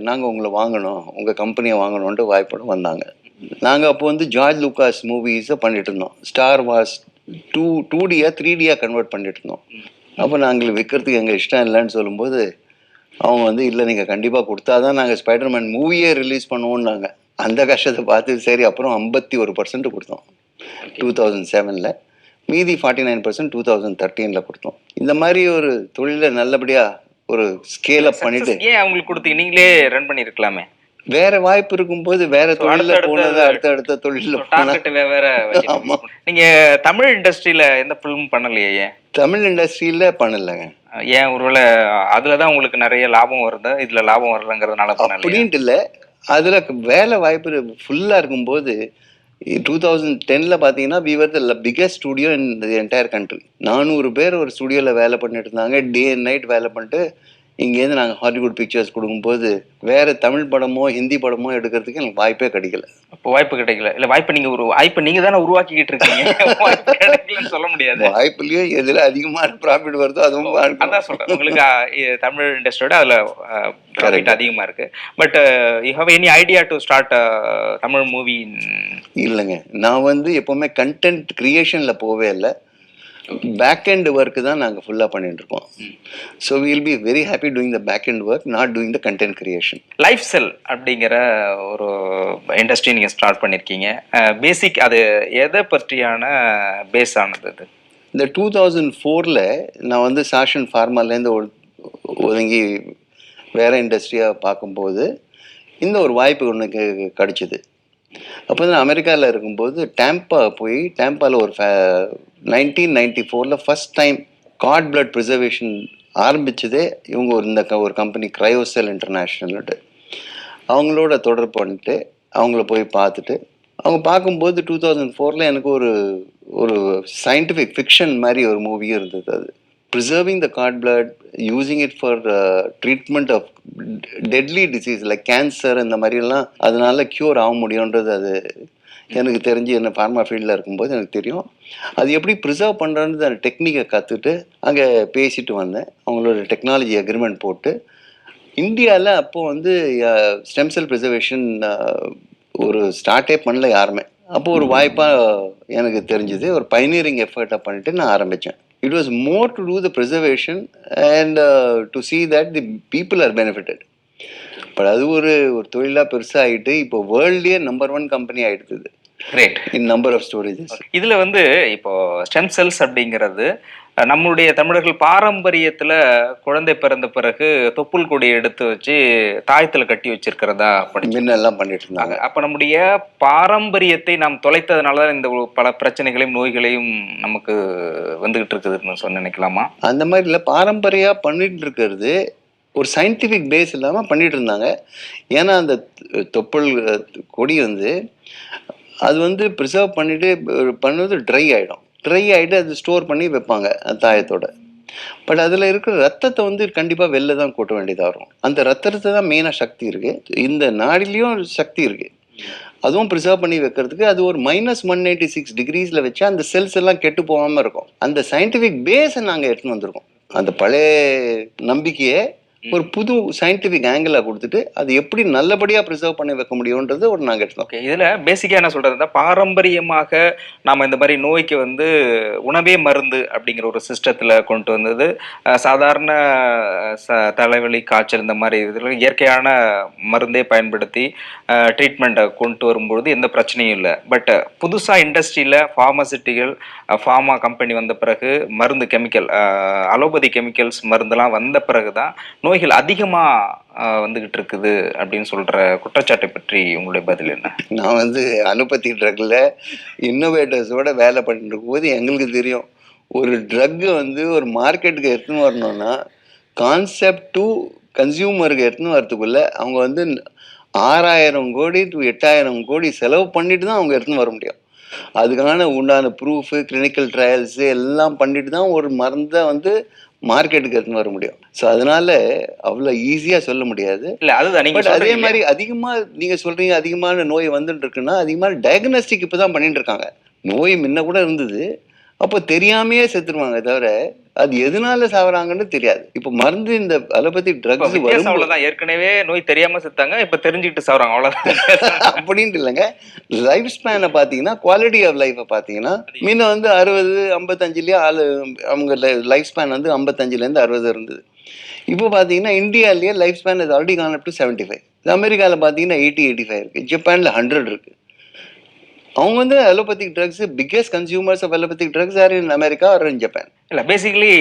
நாங்கள் உங்களை வாங்கணும், உங்கள் கம்பெனியை வாங்கணுன்ட்டு வாய்ப்படம் வந்தாங்க. நாங்கள் அப்போ வந்து ஜார்ஜ் லூகாஸ் மூவிஸை பண்ணிட்டு இருந்தோம். ஸ்டார் வார்ஸ் 2Dயா 3Dயா கன்வெர்ட் பண்ணிட்டு இருந்தோம். அப்போ நாங்கள் விற்கிறதுக்கு எங்கள் இஷ்டம் இல்லைன்னு சொல்லும்போது அவங்க வந்து இல்லை நீங்கள் கண்டிப்பாக கொடுத்தா தான் நாங்கள் ஸ்பைடர்மேன் மூவியே ரிலீஸ் பண்ணுவோம்னாங்க. அந்த கஷ்டத்தை பார்த்து சரி அப்புறம் 51% கொடுத்தோம் 2007. மீதி 49% 2013 கொடுத்தோம். இந்த மாதிரி ஒரு தொழிலை நல்லபடியாக ஒரு ஸ்கேல் அப் பண்ணிட்டு ஏன் அவங்களுக்கு கொடுத்தீங்க? நீங்களே ரன் பண்ணியிருக்கலாமே. வேற வாய்ப்பு இருக்கும்போது வேற தொழில போனது அடுத்த தொழில வேற. நீங்க தமிழ் இண்டஸ்ட்ரியில எந்த ஃபிலிம் பண்ணலையே? தமிழ் இண்டஸ்ட்ரியில பண்ணலங்க. ஏன்? ஒருவேளை அதுலதான் உங்களுக்கு நிறைய லாபம் வருது, இதுல லாபம் வரலங்கிறதுனால அப்படின்ட்டு இல்லை. அதுல வேலை வாய்ப்பு ஃபுல்லா இருக்கும்போது 2010 பார்த்தீங்கன்னா we were the biggest studio in the entire country. 400 பேர் ஒரு ஸ்டுடியோவில் வேலை பண்ணிட்டு இருந்தாங்க. டே அண்ட் நைட் வேலை பண்ணிட்டு இங்கேருந்து நாங்கள் ஹாலிவுட் பிக்சர்ஸ் கொடுக்கும்போது வேற தமிழ் படமோ ஹிந்தி படமோ எடுக்கிறதுக்கு எனக்கு வாய்ப்பே கிடைக்கல. அப்போ வாய்ப்பு கிடைக்கல. இல்லை, வாய்ப்பு நீங்கள் தானே உருவாக்கிக்கிட்டு இருக்கீங்க. வாய்ப்பு கிடைக்கலன்னு சொல்ல முடியாது. வாய்ப்புலேயும் எதில் அதிகமான ப்ராஃபிட் வருதோ அதுவும் அதான் சொல்கிறேன். உங்களுக்கு தமிழ் இண்டஸ்ட்ரியோட அதில் ப்ராஃபிட் அதிகமாக இருக்குது. But you have any idea to start Tamil movie? இல்லைங்க, நான் வந்து எப்போவுமே கண்டென்ட் கிரியேஷனில் போவே இல்லை. பேக் எண்ட் ஒர்க்கு தான் நாங்கள் ஃபுல்லாக பண்ணிட்டு இருக்கோம். So will be very happy doing the back end work, not doing the content creation. Life Cell அப்படிங்கிற ஒரு இண்டஸ்ட்ரி நீங்கள் ஸ்டார்ட் பண்ணியிருக்கீங்க. பேசிக் அது எதை பற்றியான பேஸ் ஆனது? அது இந்த 2004 நான் வந்து சாஷன் ஃபார்மாலேருந்து ஒதுங்கி வேற இண்டஸ்ட்ரியாக பார்க்கும்போது இந்த ஒரு வாய்ப்பு ஒன்று கிடச்சிது. அப்போ தான் அமெரிக்காவில் இருக்கும்போது டேம்பாவில் ஒரு 1994 first time cord blood preservation ஆரம்பிச்சதே இவங்க ஒரு கம்பெனி கிரையோசெல் இன்டர்நேஷ்னல்ட்டு. அவங்களோட தொடர்பு பண்ணிட்டு அவங்கள போய் பார்த்துட்டு அவங்க பார்க்கும்போது 2004 எனக்கு ஒரு சயின்டிஃபிக் ஃபிக்ஷன் மாதிரி ஒரு மூவியும் இருந்தது. அது preserving the cord blood, using it for treatment of deadly disease like cancer, இந்த மாதிரிலாம் அதனால க்யூர் ஆக முடியுன்றது அது எனக்கு தெரிஞ்சு என்ன ஃபார்மா ஃபீல்டில் இருக்கும்போது எனக்கு தெரியும். அது எப்படி ப்ரிசர்வ் பண்ணுறன்றது அந்த டெக்னிக்கை கற்றுட்டு அங்கே பேசிட்டு வந்தேன். அவங்களோட டெக்னாலஜி அக்ரிமெண்ட் போட்டு இந்தியாவில் அப்போது வந்து ஸ்டெம் செல் ப்ரிசர்வேஷன் ஒரு ஸ்டார்ட்டே பண்ணல யாருமே. அப்போது ஒரு வாய்ப்பாக எனக்கு தெரிஞ்சுது. ஒரு பைனியரிங் எஃபர்ட்டை பண்ணிட்டு நான் ஆரம்பித்தேன். It was more to do the preservation and to see that the people are benefited. But அது ஒரு தொழிலாக பெருசாகிட்டு இப்போ வேர்ல்ட்லேயே நம்பர் 1 கம்பெனி ஆகிடுது. Great in number of storages. இதில் வந்து இப்போ ஸ்டெம் செல்ஸ் அப்படிங்கிறது நம்மளுடைய தமிழர்கள் பாரம்பரியத்தில் குழந்தை பிறந்த பிறகு தொப்புள் கொடி எடுத்து வச்சு தாயத்தில் கட்டி வச்சிருக்கிறதா முன்னெல்லாம் பண்ணிட்டு இருந்தாங்க. அப்போ நம்முடைய பாரம்பரியத்தை நாம் தொலைத்ததுனால தான் இந்த பல பிரச்சனைகளையும் நோய்களையும் நமக்கு வந்துகிட்டு இருக்குதுன்னு நினைக்கலாமா? அந்த மாதிரி இல்லை, பாரம்பரியம் பண்ணிட்டு இருக்கிறது ஒரு சயின்டிஃபிக் பேஸ் இல்லாமல் பண்ணிட்டு இருந்தாங்க. ஏன்னா அந்த தொப்புள் கொடி வந்து அது வந்து ப்ரிசர்வ் பண்ணிட்டு பண்ணுறது ட்ரை ஆகிட்டு அது ஸ்டோர் பண்ணி வைப்பாங்க தாயத்தோட. பட் அதில் இருக்கிற ரத்தத்தை வந்து கண்டிப்பாக வெளில தான் கொட்ட வேண்டியதாக வரும். அந்த ரத்தத்தை தான் மெயினாக சக்தி இருக்குது. இந்த நாடிலையும் சக்தி இருக்குது. அதுவும் ப்ரிசர்வ் பண்ணி வைக்கிறதுக்கு அது ஒரு -196 டிகிரிஸில் வச்சா அந்த செல்ஸ் எல்லாம் கெட்டு போகாமல் இருக்கும். அந்த சயின்டிஃபிக் பேஸை நாங்கள் எடுத்துன்னு வந்திருக்கோம். அந்த பழைய நம்பிக்கையை ஒரு புது சயின்டிஃபிக் ஆங்கிளாக கொடுத்துட்டு அது எப்படி நல்லபடியாக ப்ரிசர்வ் பண்ணி வைக்க முடியுன்றது ஒரு நாங்கள் எடுத்தோம். ஓகே, இதில் பேசிக்காக என்ன சொல்கிறதுனா பாரம்பரியமாக நாம் இந்த மாதிரி நோய்க்கு வந்து உணவே மருந்து அப்படிங்கிற ஒரு சிஸ்டத்தில் கொண்டு வந்தது. சாதாரண தலைவலி, காய்ச்சல் இந்த மாதிரி இதில் இயற்கையான மருந்தே பயன்படுத்தி ட்ரீட்மெண்ட்டை கொண்டு வரும்பொழுது எந்த பிரச்சனையும் இல்லை. பட் புதுசாக இண்டஸ்ட்ரியில் ஃபார்மா கம்பெனி வந்த பிறகு மருந்து கெமிக்கல், அலோபதி கெமிக்கல்ஸ் மருந்தெல்லாம் வந்த பிறகு தான் நோய்கள் அதிகமாக வந்துகிட்டு இருக்குது அப்படின்னு சொல்ற குற்றச்சாட்டை பற்றி உங்களுடைய பதில் என்ன? நான் வந்து அலோபதி ட்ரக்ல இன்னோவேட்டர்ஸோட வேலை பண்ணிட்டு இருக்கும்போது எங்களுக்கு தெரியும் ஒரு ட்ரக் வந்து ஒரு மார்க்கெட்டுக்கு எடுத்துன்னு வரணும்னா கான்செப்ட் டு கன்சியூமருக்கு எடுத்துன்னு வரதுக்குள்ள அவங்க வந்து 6,000 கோடி டு 8,000 கோடி செலவு பண்ணிட்டு தான் அவங்க எடுத்துன்னு வர முடியும். அதுக்கான உண்டான ப்ரூஃபு, கிளினிக்கல் ட்ரையல்ஸு எல்லாம் பண்ணிட்டு தான் ஒரு மருந்தை வந்து மார்க்கெட்டுக்கு எடுத்துன்னு வர முடியும். ஸோ அதனால அவ்வளோ ஈஸியாக சொல்ல முடியாது. இல்ல அதுதான் நீங்க பட் அதே சொல்றீங்க மாதிரி அதிகமாக நீங்கள் சொல்கிறீங்க அதிகமான நோய் வந்துட்டு இருக்குன்னா அதிகமாக டயக்னோஸ்டிக் இப்போ தான் பண்ணிட்டு இருக்காங்க. நோய் முன்ன கூட இருந்தது, அப்போ தெரியாமையே செத்துருவாங்க தவிர அது எதனால சாவறாங்கன்னு தெரியாது. இப்போ மருந்து இந்த அலோபதிக் ட்ரக்ஸ் வித்தியாசம் அவ்வளவுதான். ஏற்கனவே நோய் தெரியாம செத்தாங்க, இப்ப தெரிஞ்சுக்கிட்டு சாவறாங்க அவ்வளவுதான். அப்படின்ட்டு இல்லைங்க. லைஃப் ஸ்பேனை பார்த்தீங்கன்னா, குவாலிட்டி ஆஃப் லைஃப்பை பார்த்தீங்கன்னா, முன்ன வந்து 60 55லயே அவங்க லைஃப் ஸ்பேன் வந்து 55லேருந்து 60 இருந்தது. இப்போ பார்த்தீங்கன்னா இந்தியாவிலேயே life span is already gone up to 75. அமெரிக்காவில் பார்த்தீங்கன்னா 80-85 இருக்கு. ஜப்பானில் 100 இருக்கு. அவங்க வந்து allopathic drugs biggest consumers of allopathic drugs are in America are in Japan. இல்ல பேசிக்கலி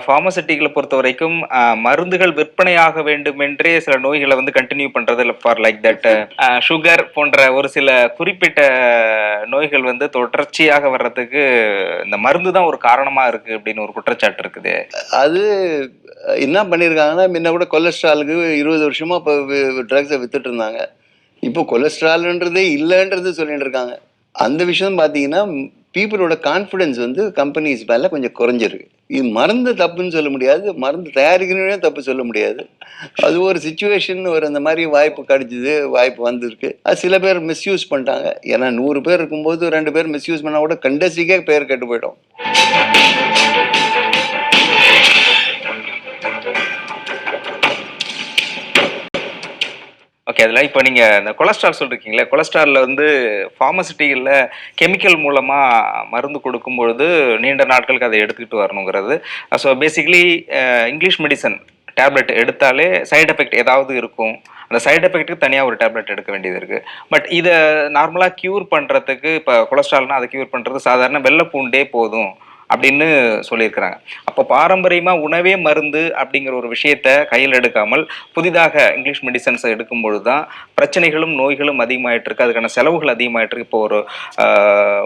ஃபார்மசூட்டிகளை பொறுத்த வரைக்கும் மருந்துகள் விற்பனையாக வேண்டும் என்றே சில நோய்களை வந்து கண்டினியூ பண்றது இல்லை. ஃபார் லைக் தட் சுகர் போன்ற ஒரு சில குறிப்பிட்ட நோய்கள் வந்து தொடர்ச்சியாக வர்றதுக்கு இந்த மருந்து தான் ஒரு காரணமா இருக்கு அப்படின்னு ஒரு குற்றச்சாட்டு இருக்குது. அது என்ன பண்ணியிருக்காங்கன்னா, முன்ன கூட கொலஸ்ட்ராலுக்கு 20 வருஷமா இப்போ ட்ரக்ஸை வித்துட்டு இருந்தாங்க. இப்போ கொலஸ்ட்ரால்ன்றதே இல்லைன்றது சொல்லிட்டு இருக்காங்க. அந்த விஷயம் பார்த்தீங்கன்னா பீப்புளோட கான்ஃபிடன்ஸ் வந்து கம்பெனிஸ் மேலே கொஞ்சம் குறைஞ்சிருக்கு. இது மருந்து தப்புன்னு சொல்ல முடியாது, மருந்து தயாரிக்கணும்னே தப்பு சொல்ல முடியாது. அது ஒரு சுச்சுவேஷன், ஒரு அந்த மாதிரி வாய்ப்பு கிடைச்சிது, வாய்ப்பு வந்திருக்கு. அது சில பேர் மிஸ்யூஸ் பண்ணிட்டாங்க. ஏன்னா 100 பேர் இருக்கும்போது 2 பேர் மிஸ்யூஸ் பண்ணால் கூட கண்டஸ்ட்ரிக்கே பேர் கெட்டு போயிடும். ஓகே, அதில் இப்போ நீங்கள் இந்த கொலஸ்ட்ரால் சொல்லிருக்கீங்களே, கொலஸ்ட்ராலில் வந்து ஃபார்மசிட்டிகளில் கெமிக்கல் மூலமாக மருந்து கொடுக்கும்பொழுது நீண்ட நாட்களுக்கு அதை எடுத்துக்கிட்டு வரணுங்கிறது. So basically English medicine tablet எடுத்தாலே சைடு எஃபெக்ட் ஏதாவது இருக்கும். அந்த சைடு எஃபெக்ட்டுக்கு தனியாக ஒரு டேப்லெட் எடுக்க வேண்டியது இருக்குது. பட் இதை நார்மலாக க்யூர் பண்ணுறதுக்கு, இப்போ கொலஸ்ட்ரால்னால் அதை க்யூர் பண்ணுறது சாதாரண வெள்ளைப்பூண்டே போதும் அப்படின்னு சொல்லியிருக்கிறாங்க. அப்போ பாரம்பரியமாக உணவே மருந்து அப்படிங்கிற ஒரு விஷயத்த கையில் எடுக்காமல் புதிதாக இங்கிலீஷ் மெடிசன்ஸை எடுக்கும்பொழுது தான் பிரச்சனைகளும் நோய்களும் அதிகமாகிட்டு இருக்கு. அதுக்கான செலவுகள் அதிகமாகிட்டு இருக்கு. இப்போ ஒரு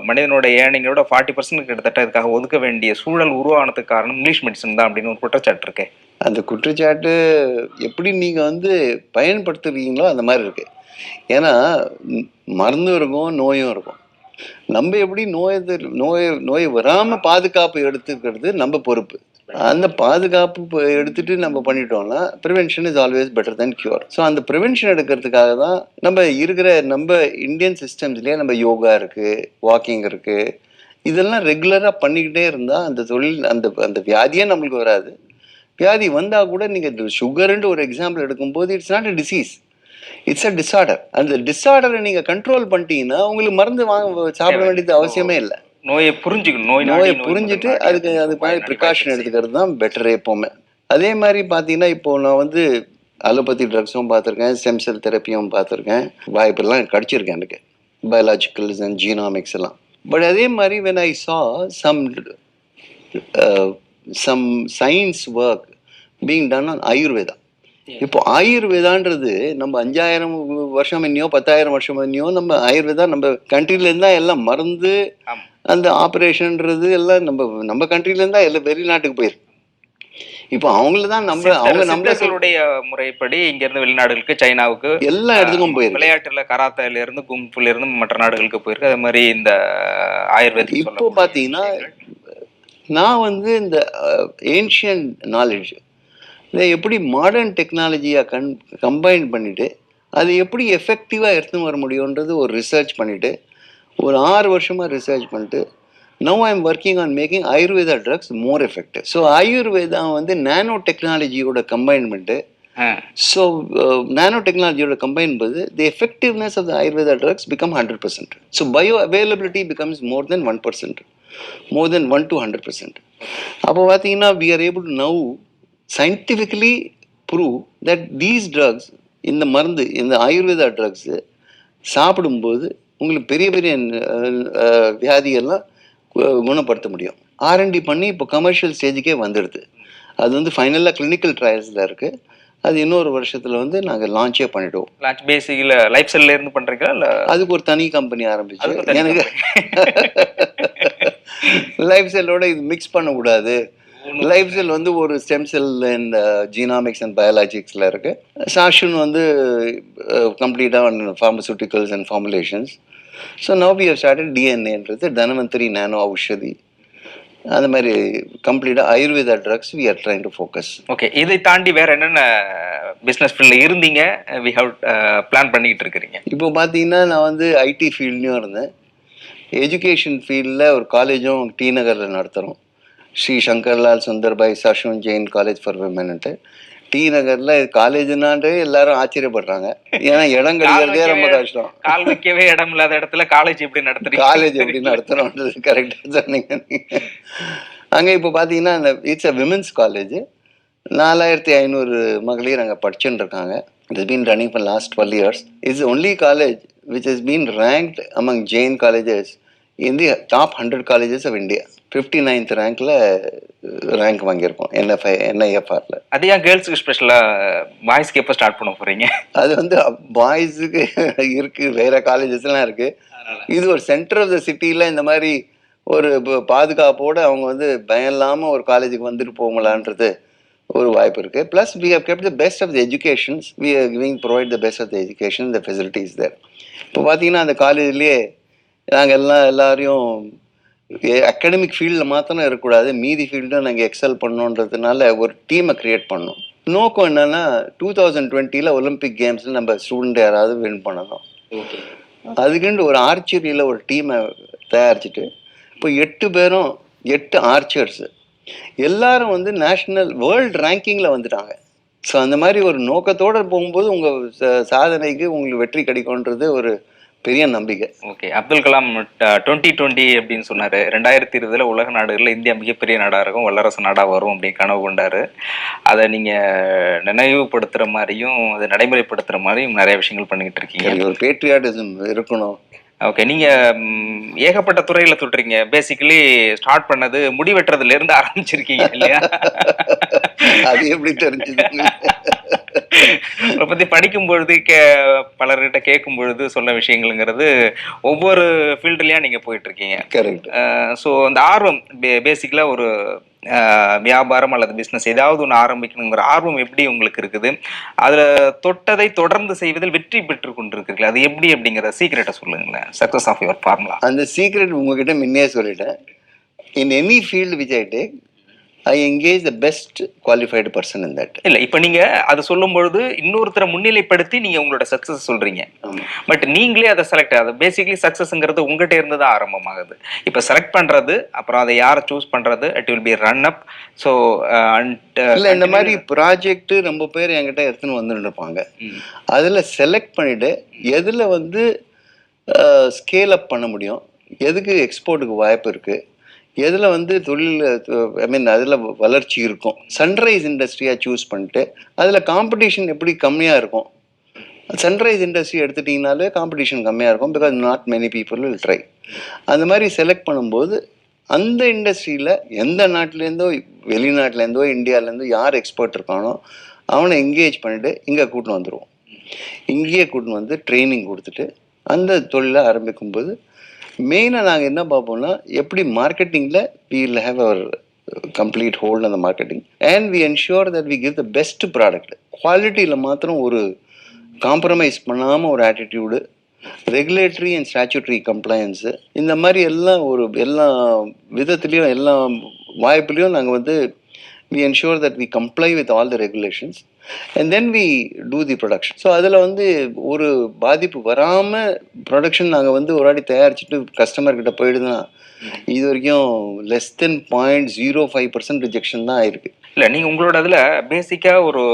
மனிதனோட ஏர்னிங்கோட 40% கிட்டத்தட்ட இதுக்காக ஒதுக்க வேண்டிய சூழல் உருவானதுக்கு காரணம் இங்கிலீஷ் மெடிசன் தான் அப்படின்னு ஒரு குற்றச்சாட்டு இருக்கு. அந்த குற்றச்சாட்டு எப்படி நீங்கள் வந்து பயன்படுத்துறீங்களோ அந்த மாதிரி இருக்கு. ஏன்னா மருந்தும் இருக்கும், நோயும் இருக்கும். நம்ம எப்படி நோய் வராம பாதுகாப்பு எடுத்துக்கிறது நம்ம பொறுப்பு. அந்த பாதுகாப்பு எடுத்துட்டு நம்ம பண்ணிட்டோம்னா prevention is always better then cure. So அந்த ப்ரிவென்ஷன் எடுக்கிறதுக்காக தான் நம்ம இந்தியன் சிஸ்டம்ஸ்லேயே நம்ம யோகா இருக்கு, வாக்கிங் இருக்கு, இதெல்லாம் ரெகுலராக பண்ணிக்கிட்டே இருந்தால் அந்த தொழில் அந்த வியாதியே நம்மளுக்கு வராது. வியாதி வந்தால் கூட நீங்கள் சுகருன்ட்டு ஒரு எக்ஸாம்பிள் எடுக்கும்போது it's not a disease, it's a disorder. அந்த டிஸார்டரை நீங்கள் கண்ட்ரோல் பண்ணிட்டீங்கன்னா உங்களுக்கு மருந்து சாப்பிட வேண்டியது அவசியமே இல்லை. நோயை புரிஞ்சுக்கணும், நோயை புரிஞ்சுட்டு அதுக்கு மாதிரி ப்ரிகாஷன் எடுத்துக்கிறது தான் பெட்டர் எப்போவுமே. அதே மாதிரி பார்த்தீங்கன்னா இப்போ நான் வந்து அலோபதி ட்ரக்ஸும் பார்த்துருக்கேன், ஸ்டெம் செல் தெரப்பியும் பார்த்துருக்கேன், வாய்ப்பெல்லாம் கிடச்சிருக்கேன் எனக்கு, பயாலஜிக்கல்ஸ் அண்ட் ஜீனாமிக்ஸ் எல்லாம். பட் அதே மாதிரி when I saw some science work being done on Ayurveda. இப்போ ஆயுர்வேதான்றது நம்ம 5000 வருஷம் முன்னையோ 10,000 வருஷம் முன்னையோ நம்ம ஆயுர்வேதா நம்ம கண்ட்ரிலேருந்து தான் எல்லாம் மருந்து, அந்த ஆப்ரேஷன்றது எல்லாம் நம்ம கண்ட்ரிலேருந்து தான் எல்லாம் வெளிநாட்டுக்கு போயிருக்கு. இப்போ அவங்கள தான் நம்மளுடைய முறைப்படி இங்க இருந்து வெளிநாடுகளுக்கு, சைனாவுக்கு, எல்லா இடத்துக்கும் போயிருக்கு. விளையாட்டுல கராத்தேல இருந்து, கும்புல இருந்து மற்ற நாடுகளுக்கு போயிருக்கு. அதே மாதிரி இந்த ஆயுர்வேதிக் இப்போ பார்த்தீங்கன்னா நான் வந்து இந்த ஏன்ஷியன்ட் நாலேஜ் இதை எப்படி மாடர்ன் டெக்னாலஜியாக கம்பைன் பண்ணிவிட்டு அது எப்படி எஃபெக்டிவாக எடுத்துன்னு வர முடியுன்றது ஒரு ரிசர்ச் பண்ணிவிட்டு ஒரு 6 வருஷமாக ரிசர்ச் பண்ணிட்டு now I am working on making Ayurveda drugs more effective. So Ayurveda வந்து நானோ டெக்னாலஜியோட கம்பைன் பண்ணிட்டு, ஸோ நானோ டெக்னாலஜியோட கம்பைன் போது the effectiveness of the Ayurveda drugs become 100%. So bio availability becomes more then 1%, more than 1 to 100%. அப்போ பார்த்தீங்கன்னா we are able to now scientifically prove that these drugs, இந்த மருந்து, இந்த ஆயுர்வேதா ட்ரக்ஸு சாப்பிடும்போது உங்களுக்கு பெரிய பெரிய வியாதியெல்லாம் குணப்படுத்த முடியும். R&D பண்ணி இப்போ கமர்ஷியல் ஸ்டேஜுக்கே வந்துடுது. அது வந்து ஃபைனலாக கிளினிக்கல் ட்ரையல்ஸில் இருக்குது. அது இன்னொரு வருஷத்தில் வந்து நாங்கள் லான்ச்சே பண்ணிவிடுவோம். லான்ச் பேசிக்கில் லைஃப் செல்ல இருந்து பண்ணுறீங்களா இல்லை அதுக்கு ஒரு தனி கம்பெனி ஆரம்பிச்சு எனக்கு லைஃப் செல்லோட இது மிக்ஸ் பண்ணக்கூடாது லைஃப் செல் வந்து ஒரு stem cell and genomics and பயாலஜிக்ஸில் இருக்குது. சாஷுன் வந்து கம்ப்ளீட்டாக pharmaceuticals and formulations. So now we have started டிஎன்ஏன்றது தனவந்திரி நானோ ஔஷதி, அந்த மாதிரி கம்ப்ளீட்டாக Ayurveda drugs we are trying to focus. Okay, இதை தாண்டி வேற என்னென்ன பிஸ்னஸ் ஃபீல்டில் இருந்தீங்க வி ஹவ் பிளான் பண்ணிக்கிட்டு இருக்கிறீங்க? இப்போ பார்த்தீங்கன்னா நான் வந்து ஐடி ஃபீல்ட்லேயும் இருந்தேன், எஜுகேஷன் ஃபீல்டில் ஒரு காலேஜும் டி நகரில் நடத்துகிறோம். Shri Sankarlal Sundarbai Shasun Jain college for women T நகரில். காலேஜ்னாண்டே எல்லாரும் ஆச்சரியப்படுறாங்க, ஏன்னா இடம் கிடைக்கிறதே ரொம்ப கஷ்டம். கால் வைக்கவே இடம் இல்லாத இடத்துல காலேஜ் எப்படி நடத்துறீங்க? காலேஜ் எப்படி நடத்துகிறோன்றது கரெக்டாக சொன்னீங்க. அங்கே இப்போ பார்த்தீங்கன்னா இட்ஸ் அ விமென்ஸ் காலேஜ். 4500 மகளிர் அங்கே படிச்சுட்டு இருக்காங்க. It's been running for last 12 years. It's only college which has been ranked among Jain colleges in the top 100 colleges of India. 59th ரேங்க்ல ரேங்க் வாங்கியிருக்கோம் NIFRல. அது ஏன் கேர்ள்ஸுக்கு ஸ்பெஷலாக பாய்ஸ்க்கு எப்போ ஸ்டார்ட் பண்ண போகிறீங்க? அது வந்து பாய்ஸுக்கு இருக்குது, வேறு காலேஜஸ்லாம் இருக்குது. இது ஒரு சென்டர் ஆஃப் த சிட்டியில் இந்த மாதிரி ஒரு பாதுகாப்போடு அவங்க வந்து பயம் இல்லாமல் ஒரு காலேஜுக்கு வந்துட்டு போகலான்றது ஒரு வாய்ப்பு இருக்குது. Plus we have kept the best of the educations, we are giving provide the best of the education, the facilities there. இப்போ பார்த்தீங்கன்னா அந்த காலேஜ்லேயே நாங்கள் எல்லாரையும் அகாடமிக் ஃபீல்டில் மாத்திரம் இருக்கக்கூடாது, மீதி ஃபீல்டும் நாங்கள் எக்ஸல் பண்ணோன்றதுனால ஒரு டீமை க்ரியேட் பண்ணோம். நோக்கம் என்னென்னா 2020 ஒலிம்பிக் கேம்ஸில் நம்ம ஸ்டூடெண்ட் யாராவது வின் பண்ணணும். அதுக்குன்னு ஒரு ஆர்ச்சரியில் ஒரு டீமை தயாரிச்சுட்டு இப்போ 8 பேரும் 8 ஆர்ச்சர்ஸு எல்லாரும் வந்து நேஷ்னல் வேர்ல்டு ரேங்கிங்கில் வந்துட்டாங்க. ஸோ அந்த மாதிரி ஒரு நோக்கத்தோடு போகும்போது உங்கள் சாதனைக்கு உங்களுக்கு வெற்றி கிடைக்கும்ன்றது ஒரு பெரிய நம்பிக்கை. ஓகே, அப்துல் கலாம் 2020 அப்படின்னு சொன்னார். 2020 உலக நாடுகளில் இந்தியா மிகப்பெரிய நாடாக இருக்கும், வல்லரசு நாடாக வரும் அப்படின்னு கனவு கொண்டார். அதை நீங்கள் நினைவுபடுத்துகிற மாதிரியும் அதை நடைமுறைப்படுத்துகிற மாதிரியும் நிறைய விஷயங்கள் பண்ணிக்கிட்டு இருக்கீங்க. ஒரு பேட்ரியாட்டிசம் இருக்கணும். ஓகே, நீங்கள் ஏகப்பட்ட துறையில் தொட்டுறீங்க. பேசிக்கலி ஸ்டார்ட் பண்ணது முடி வெட்டுறதுலேருந்து ஆரம்பிச்சிருக்கீங்க இல்லையா? அது எப்படி தெரிஞ்சது? அதை பற்றி படிக்கும் பொழுது பலர்கிட்ட கேட்கும் பொழுது சொன்ன விஷயங்கள்ங்கிறது ஒவ்வொரு ஃபீல்டுலையும் நீங்கள் போயிட்டுருக்கீங்க. கரெக்ட். ஸோ அந்த ஆர்வம் பேசிக்கலாக ஒரு வியாபாரம் அல்லது பிஸ்னஸ் ஏதாவது ஒன்று ஆரம்பிக்கணுங்கிற ஆர்வம் எப்படி உங்களுக்கு இருக்குது? அதில் தொட்டதை தொடர்ந்து செய்வதில் வெற்றி பெற்று கொண்டிருக்கிறீங்களா? அது எப்படி அப்படிங்கிற சீக்ரெட்டை சொல்லுங்களேன், சக்ஸஸ் ஆஃப் யுவர் ஃபார்முலா. அந்த சீக்ரெட் உங்ககிட்ட முன்னே சொல்லிட்டேன். In any field which I take I engage the best qualified person in that. இல்லை, இப்போ நீங்கள் அதை சொல்லும் பொழுது இன்னொருத்தரை முன்னிலைப்படுத்தி நீங்கள் உங்களோட சக்ஸஸ் சொல்கிறீங்க. பட் நீங்களே அதை செலக்ட், அது பேசிக்கலி சக்ஸஸ்ங்கிறது உங்கள்கிட்ட இருந்து தான் ஆரம்பமாகுது. இப்போ செலக்ட் பண்ணுறது, அப்புறம் அதை யாரை சூஸ் பண்ணுறது, it will be run up. So இல்லை, இந்த மாதிரி ப்ராஜெக்ட் ரொம்ப பேர் என்கிட்ட எடுத்துன்னு வந்துட்டு இருப்பாங்க. அதில் செலக்ட் பண்ணிவிட்டு எதில் வந்து ஸ்கேல் அப் பண்ண முடியும், எதுக்கு எக்ஸ்போர்ட்டுக்கு வாய்ப்பு இருக்குது, எதில் வந்து தொழில் அதில் வளர்ச்சி இருக்கும், சன்ரைஸ் இண்டஸ்ட்ரியாக சூஸ் பண்ணிட்டு அதில் காம்படிஷன் எப்படி கம்மியாக இருக்கும். சன்ரைஸ் இண்டஸ்ட்ரி எடுத்துட்டிங்கனாலே காம்படிஷன் கம்மியாக இருக்கும், because not many people will try. அந்த மாதிரி செலக்ட் பண்ணும்போது அந்த இண்டஸ்ட்ரியில் எந்த நாட்டிலேருந்தோ வெளிநாட்டிலேருந்தோ இந்தியாவிலேருந்தோ யார் எக்ஸ்பர்ட் இருக்கானோ அவனை என்கேஜ் பண்ணிவிட்டு இங்கே கூட்டின்னு வந்துடுவோம். இங்கேயே கூட்டின்னு வந்து ட்ரைனிங் கொடுத்துட்டு அந்த தொழிலை ஆரம்பிக்கும்போது மெயினாக நாங்கள் என்ன பார்ப்போம்னா, எப்படி மார்க்கெட்டிங்கில் we will have our complete hold on the marketing and we ensure that we give the best product. குவாலிட்டியில் மாத்திரம் ஒரு காம்ப்ரமைஸ் பண்ணாமல் ஒரு ஆட்டிடியூடு, ரெகுலேட்டரி அண்ட் ஸ்டாச்சுட்டரி கம்ப்ளைன்ஸு, இந்த மாதிரி எல்லாம் ஒரு எல்லா விதத்துலேயும் எல்லா வாய்ப்புலேயும் நாங்கள் வந்து we ensure that we comply with all the regulations and then we do the production. So அதில் வந்து ஒரு பாதிப்பு வராமல் ப்ரொடக்ஷன் நாங்கள் வந்து ஒரு வாட்டி தயாரிச்சுட்டு கஸ்டமர்கிட்ட போயிடுதுன்னா இது வரைக்கும் less than 0.05% ரிஜெக்ஷன் தான் ஆயிருக்கு. இல்லை, நீங்கள் உங்களோட அதில் பேசிக்காக ஒரு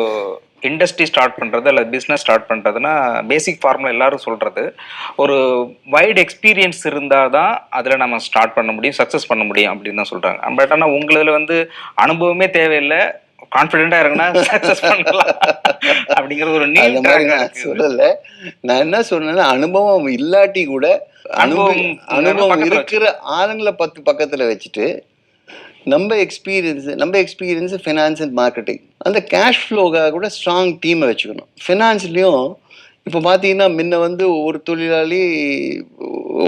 இண்டஸ்ட்ரி ஸ்டார்ட் பண்ணுறது அல்லது பிஸ்னஸ் ஸ்டார்ட் பண்ணுறதுனா பேசிக் ஃபார்முலா எல்லாரும் சொல்கிறது, ஒரு வைட் எக்ஸ்பீரியன்ஸ் இருந்தால் தான் அதில் நம்ம ஸ்டார்ட் பண்ண முடியும், சக்ஸஸ் பண்ண முடியும் அப்படின்னு தான் சொல்கிறாங்க. பட் ஆனால் உங்களில் வந்து அனுபவமே தேவையில்லை, கான்ஃபிடென்ட்டாக இருக்குன்னா சக்ஸஸ் பண்ணலாம் அப்படிங்கிறது ஒரு நீட். நான் சொல்லலை, நான் என்ன சொன்னேன்னா அனுபவம் இல்லாட்டி கூட அனுபவம் இருக்கிற ஆளுங்களை 10 பக்கத்தில் வச்சுட்டு நம்ம எக்ஸ்பீரியன்ஸு ஃபினான்ஸ் அண்ட் மார்க்கெட்டிங், அந்த கேஷ் ஃப்ளோக்காக கூட ஸ்ட்ராங் டீமை வச்சுக்கணும். ஃபினான்ஸ்லேயும் இப்போ பார்த்தீங்கன்னா முன்ன வந்து ஒரு தொழிலாளி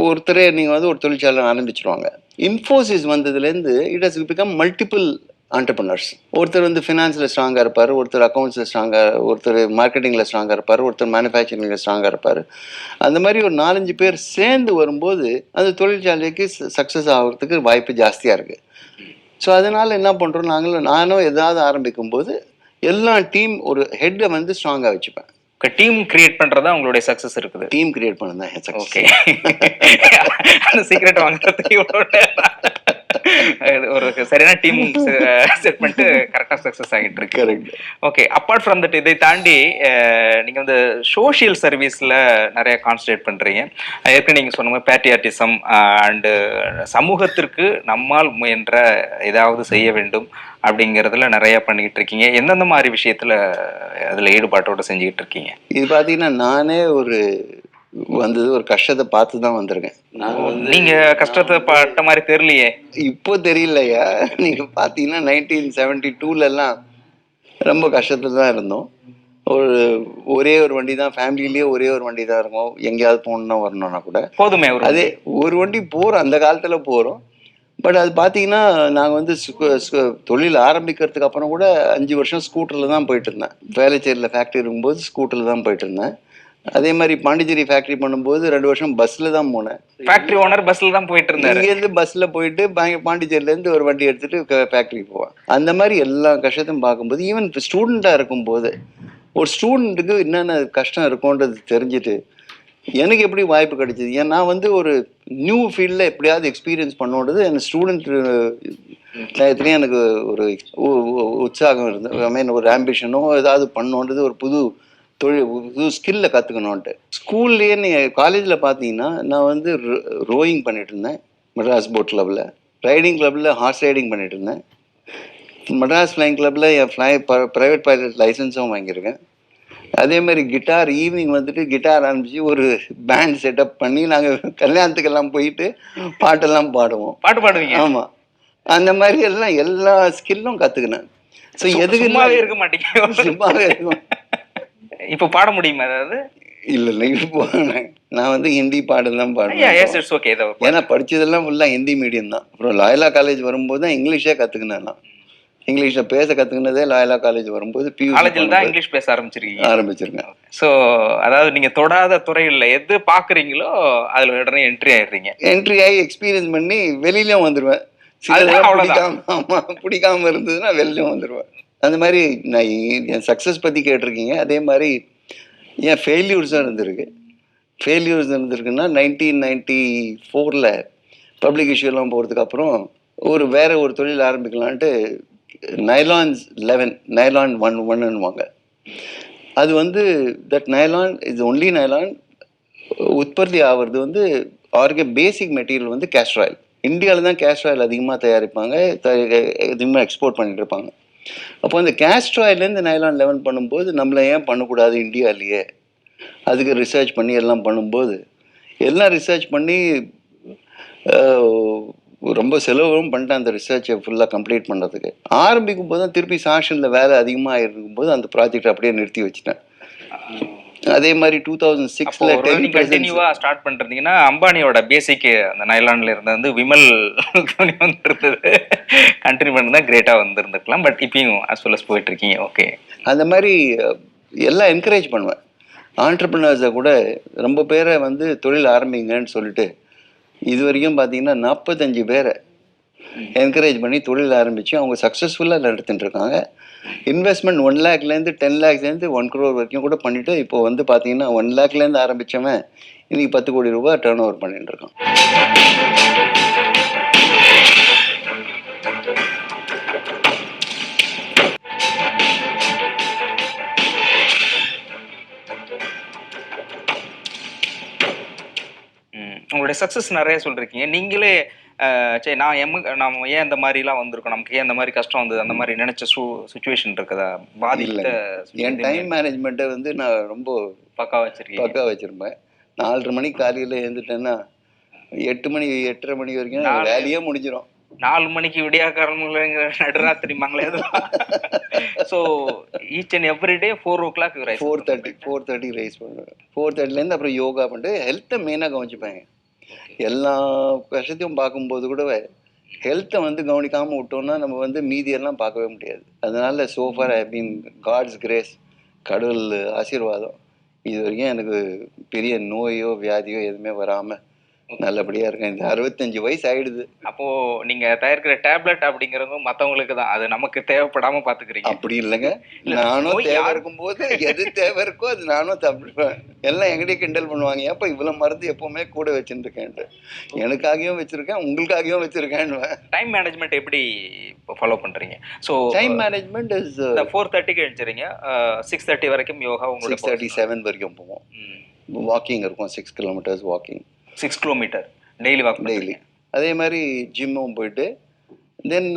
ஒருத்தரே நீங்கள் வந்து ஒரு தொழிற்சாலை ஆரம்பிச்சிருவாங்க. இன்ஃபோசிஸ் வந்ததுலேருந்து இட் ஹஸ் பிகம் மல்டிபிள் ஆண்டர்பனர்ஸ். ஒருத்தர் வந்து ஃபினான்ஸில் ஸ்ட்ராங்காக இருப்பார், ஒருத்தர் அக்கௌண்ட்ஸில் ஸ்ட்ராங்காக, ஒருத்தர் மார்க்கெட்டிங்கில் ஸ்ட்ராங்காக இருப்பார், ஒருத்தர் மேனுஃபேக்சரிங்கில் ஸ்ட்ராங்காக இருப்பார். அந்த மாதிரி ஒரு 4-5 பேர் சேர்ந்து வரும்போது அந்த தொழிற்சாலைக்கு சக்ஸஸ் ஆகிறதுக்கு வாய்ப்பு ஜாஸ்தியாக இருக்குது. ஸோ அதனால் என்ன பண்ணுறோம், நானும் ஏதாவது ஆரம்பிக்கும் போது எல்லா டீம் ஒரு ஹெட்டை வந்து ஸ்ட்ராங்காக வச்சுப்பேன். டீம் கிரியேட் பண்றதா உங்களுடைய சக்சஸ் இருக்குது. டீம் கிரியேட் பண்ணது தான் சக்ஸஸ். ஓகே, அந்த சீக்ரெட் வாங்குறதுக்கு ஒரு சரியான டீம் செட் பண்ணிட்டு கரெக்டா சக்சஸ் ஆகிட்டு இருக்கு. Correct. Okay, apart from that இதை தாண்டி நீங்க வந்து சோஷியல் சர்வீஸ்ல நிறைய கான்சன்ட்ரேட் பண்றீங்க. ஏற்கனவே நீங்க சொன்ன மாதிரி பேட்ரியாட்டிசம் அண்டு சமூகத்திற்கு நம்மால் முயன்ற ஏதாவது செய்ய வேண்டும் அப்படிங்கிறதுல நிறைய பண்ணிக்கிட்டு இருக்கீங்க. எந்தெந்த மாதிரி விஷயத்துல அதுல ஈடுபாட்டோட செஞ்சுக்கிட்டு இருக்கீங்க? இது பார்த்தீங்கன்னா நானே வந்தது ஒரு கஷ்டத்தை பார்த்து தான் வந்திருக்கேன். நீங்க கஷ்டத்தை பட்ட மாதிரி தெரியலையே. இப்போ தெரியலையா? நீங்க பார்த்தீங்கன்னா 1972 ரொம்ப கஷ்டத்துல தான் இருந்தோம். ஒரே ஒரு வண்டி தான், ஃபேமிலிலேயே ஒரே ஒரு வண்டி தான் இருக்கும். எங்கேயாவது போகணுன்னா வரணும்னா கூட போதுமே, அதே ஒரு வண்டி போகிறோம், அந்த காலத்தில் போகிறோம். பட் அது பார்த்தீங்கன்னா நாங்கள் வந்து தொழில் ஆரம்பிக்கிறதுக்கு அப்புறம் கூட 5 வருஷம் ஸ்கூட்டரில் தான் போயிட்டு இருந்தேன். வேலைச்சேரியில் ஃபேக்ட்ரி இருக்கும்போது ஸ்கூட்டரில் தான் போயிட்டு இருந்தேன். அதே மாதிரி பாண்டிச்சேரி ஃபேக்ட்ரி பண்ணும்போது 2 வருஷம் பஸ்ஸில் தான் போனேன். ஃபேக்ட்ரி ஓனர் பஸ்ஸில் தான் போயிட்டு இருந்தாரு. இங்கேருந்து பஸ்ஸில் போயிட்டு பாண்டிச்சேரியிலேருந்து ஒரு வண்டி எடுத்துகிட்டு ஃபேக்ட்ரிக்கு போவேன். அந்த மாதிரி எல்லா கஷ்டத்தையும் பார்க்கும்போது, ஈவன் இப்போ ஸ்டூடெண்ட்டாக இருக்கும்போது ஒரு ஸ்டூடெண்ட்டுக்கு என்னென்ன கஷ்டம் இருக்கும்ன்றது தெரிஞ்சுட்டு எனக்கு எப்படி வாய்ப்பு கிடைச்சிது. ஏன்னா நான் வந்து ஒரு நியூ ஃபீல்டில் எப்படியாவது எக்ஸ்பீரியன்ஸ் பண்ணோன்றது என் ஸ்டூடெண்ட் டயத்துலேயும் எனக்கு ஒரு உற்சாகம் இருந்தது. ஐ மீன் ஒரு ஆம்பிஷனோ ஏதாவது பண்ணோன்றது, ஒரு புது ஸ்கில்ல கற்றுக்கணுன்ட்டு. ஸ்கூல்லேயே நீங்கள் காலேஜில் பார்த்தீங்கன்னா நான் வந்து ரோயிங் பண்ணிட்டு இருந்தேன் மெட்ராஸ் போட் கிளப்பில், ரைடிங் கிளப்பில் ஹார்ஸ் ரைடிங் பண்ணிட்டு இருந்தேன். மெட்ராஸ் ஃப்ளைங் கிளப்பில் என் ப்ரைவேட் பைலட் லைசன்ஸும் வாங்கியிருக்கேன். அதே மாதிரி கிட்டார் ஈவினிங் வந்துட்டு கிட்டார் ஆரம்பிச்சு ஒரு பேண்ட் செட்டப் பண்ணி நாங்கள் கல்யாணத்துக்கெல்லாம் போயிட்டு பாட்டெல்லாம் பாடுவோம். பாட்டு பாடுவீங்க? ஆமாம், அந்த மாதிரி எல்லா ஸ்கில்லும் கற்றுக்கினேன். ஸோ எதுக்கு இருக்க மாட்டேங்க, சும்மாவே இருக்கும். இப்போ பாட முடியுமா அதாவது? இல்லை இப்போ நான் வந்து ஹிந்தி பாடல் தான் பாடுவேன். ஏன்னா படித்ததெல்லாம் ஃபுல்லாக ஹிந்தி மீடியம் தான். அப்புறம் லாயலா காலேஜ் வரும்போது தான் இங்கிலீஷே கற்றுக்கினேன். நான் இங்கிலீஷில் பேச கற்றுக்கினதே லாயலா காலேஜ் வரும்போது. காலேஜில் தான் இங்கிலீஷ் பேச ஆரம்பிச்சிருக்கேன். ஸோ அதாவது நீங்கள் தொடாத துறையில் எது பார்க்குறீங்களோ அதில் உடனே என்ட்ரி ஆகிடுறீங்க. என்ட்ரி ஆகி எக்ஸ்பீரியன்ஸ் பண்ணி வெளியிலையும் வந்துடுவேன். பிடிக்காம இருந்ததுன்னா வெளிலையும் வந்துடுவேன். அந்த மாதிரி நான் என் சக்ஸஸ் பற்றி கேட்டிருக்கீங்க. அதே மாதிரி என் ஃபெயில்யூர்ஸும் இருந்திருக்கு. ஃபெயில்யூர்ஸ் இருந்திருக்குன்னா 1994 பப்ளிக் இஷ்யூலாம் போகிறதுக்கு அப்புறம் வேற ஒரு தொழில் ஆரம்பிக்கலான்ட்டு நைலான் 1 அது வந்து that nylon is only nylon உற்பத்தி ஆகிறது வந்து பேசிக் மெட்டீரியல் வந்து கேஸ்டர் ஆயில். இந்தியாவில் தான் கேஸ்டர் ஆயில் அதிகமாக தயாரிப்பாங்க, அதிகமாக எக்ஸ்போர்ட் பண்ணிட்டு இருப்பாங்க. அப்போ அந்த கேஸ்டர் ஆயிலேருந்து நைலான் 11 பண்ணும்போது நம்மளை ஏன் பண்ணக்கூடாது இந்தியாவிலேயே? அதுக்கு ரிசர்ச் பண்ணி எல்லாம் பண்ணும்போது எல்லாம் ரிசர்ச் பண்ணி ரொம்ப செலவும் பண்ணிட்டேன் அந்த ரிசர்ச்சை ஃபுல்லாக கம்ப்ளீட் பண்ணுறதுக்கு. ஆரம்பிக்கும் போது தான் திருப்பி சாஷனில் வேலை அதிகமாக இருக்கும்போது அந்த ப்ராஜெக்ட் அப்படியே நிறுத்தி வச்சுட்டேன். அதே மாதிரி 2006 ஸ்டார்ட் பண்ணிருந்தீங்கன்னா அம்பானியோட பேசிக் அந்த நைலான்ல இருந்த வந்து விமல் துணி வந்துருந்தது கண்டினியூ பண்ணி கிரேட்டா வந்துருந்துருக்கலாம். பட் இப்பயும் as well as போயிட்டு இருக்கீங்க. ஓகே, அந்த மாதிரி எல்லாம் என்கரேஜ் பண்ணுவேன். ஆண்டர்பிரினர்ஸை கூட ரொம்ப பேரை வந்து தொழில் ஆரம்பிங்கன்னு சொல்லிட்டு இது வரைக்கும் பார்த்தீங்கன்னா 45 பேரை என்கரேஜ் பண்ணி தொழில் ஆரம்பித்து அவங்க சக்ஸஸ்ஃபுல்லாக நடத்திட்டு இருக்காங்க. இன்வெஸ்ட்மெண்ட் 1 lakhலேருந்து 10 lakhலேருந்து 1 crore வரைக்கும் கூட பண்ணிவிட்டு இப்போ வந்து பார்த்தீங்கன்னா 1 lakhலேருந்து ஆரம்பித்தவன் இன்றைக்கி 10 கோடி ரூபாய் டர்ன் ஓவர் பண்ணிட்டு இருக்கான். உங்களுடைய சக்ஸஸ் நிறைய சொல்லிருக்கீங்க. நீங்களே சரி நம்ம ஏன் இந்த மாதிரிலாம் வந்திருக்கோம், நமக்கு ஏன் இந்த மாதிரி கஷ்டம் வந்தது, அந்த மாதிரி நினைச்ச சுச்சுவேஷன் இருக்குதா? பாதிக்கல. என் டைம் மேனேஜ்மெண்ட்டை வந்து நான் ரொம்ப பக்கா வச்சிருப்பேன். 4:30 மணிக்கு காலையில் எழுந்துட்டேன்னா 8 மணி 8:30 மணி வரைக்கும் வேலையே முடிஞ்சிடும். 4 மணிக்கு விடியாக்காரங்கிற நடுராத்திரிமாங்களே. So each and every day 4 o'clock 4:30 rise பண்ணுவேன். 4:30லேருந்து அப்புறம் யோகா பண்ணிட்டு ஹெல்த்தை மெயினாக கவனிச்சுப்பேன். எல்லா கஷ்டத்தையும் பார்க்கும்போது கூட ஹெல்த்தை வந்து கவனிக்காமல் விட்டோம்னா நம்ம வந்து மீதியெல்லாம் பார்க்கவே முடியாது. அதனால சோஃபார் ஐ மீன் காட்ஸ் கிரேஸ், கடவுள் ஆசீர்வாதம், இது வரைக்கும் எனக்கு பெரிய நோயோ வியாதியோ எதுவுமே வராமல் நல்லபடியாக இருக்கேன். இந்த 65 வயசு ஆயிடுது. அப்போ நீங்க தயாரிக்கிற டேப்லெட் அப்படிங்கிறதும் மத்தவங்களுக்கு தான், அது நமக்கு தேவைப்படாம பாத்துக்கிறீங்க. அப்படி இல்லைங்க, இல்ல, நானும் நோய் தேவை யாரு- இருக்கும்போது எது தேவை இருக்கோ அது நானும் சாப்பிடுவேன். எல்லாம் என்கிட்டயே கிண்டல் பண்ணுவாங்க, ஏப்பா இவ்வளோ மருந்து எப்பவுமே கூட வச்சுருக்கேன்ட்டு. எனக்காகவும் வச்சுருக்கேன், உங்களுக்காகவும் வச்சுருக்கேன்னுவேன். டைம் மேனேஜ்மெண்ட் எப்படி ஃபாலோ பண்றீங்க? ஸோ டைம் மேனேஜ்மெண்ட் இஸ் இந்த 4:30க்கு எழுந்துறீங்க, 6:30 வரைக்கும் யோகா உங்களுடைய 6:37 வரைக்கும் போவோம். வாக்கிங் இருக்கும், 6 kilometres walking, 6 kilometre daily walk daily. Daily. அதே மாதிரி ஜிம்மும் போயிட்டு தென்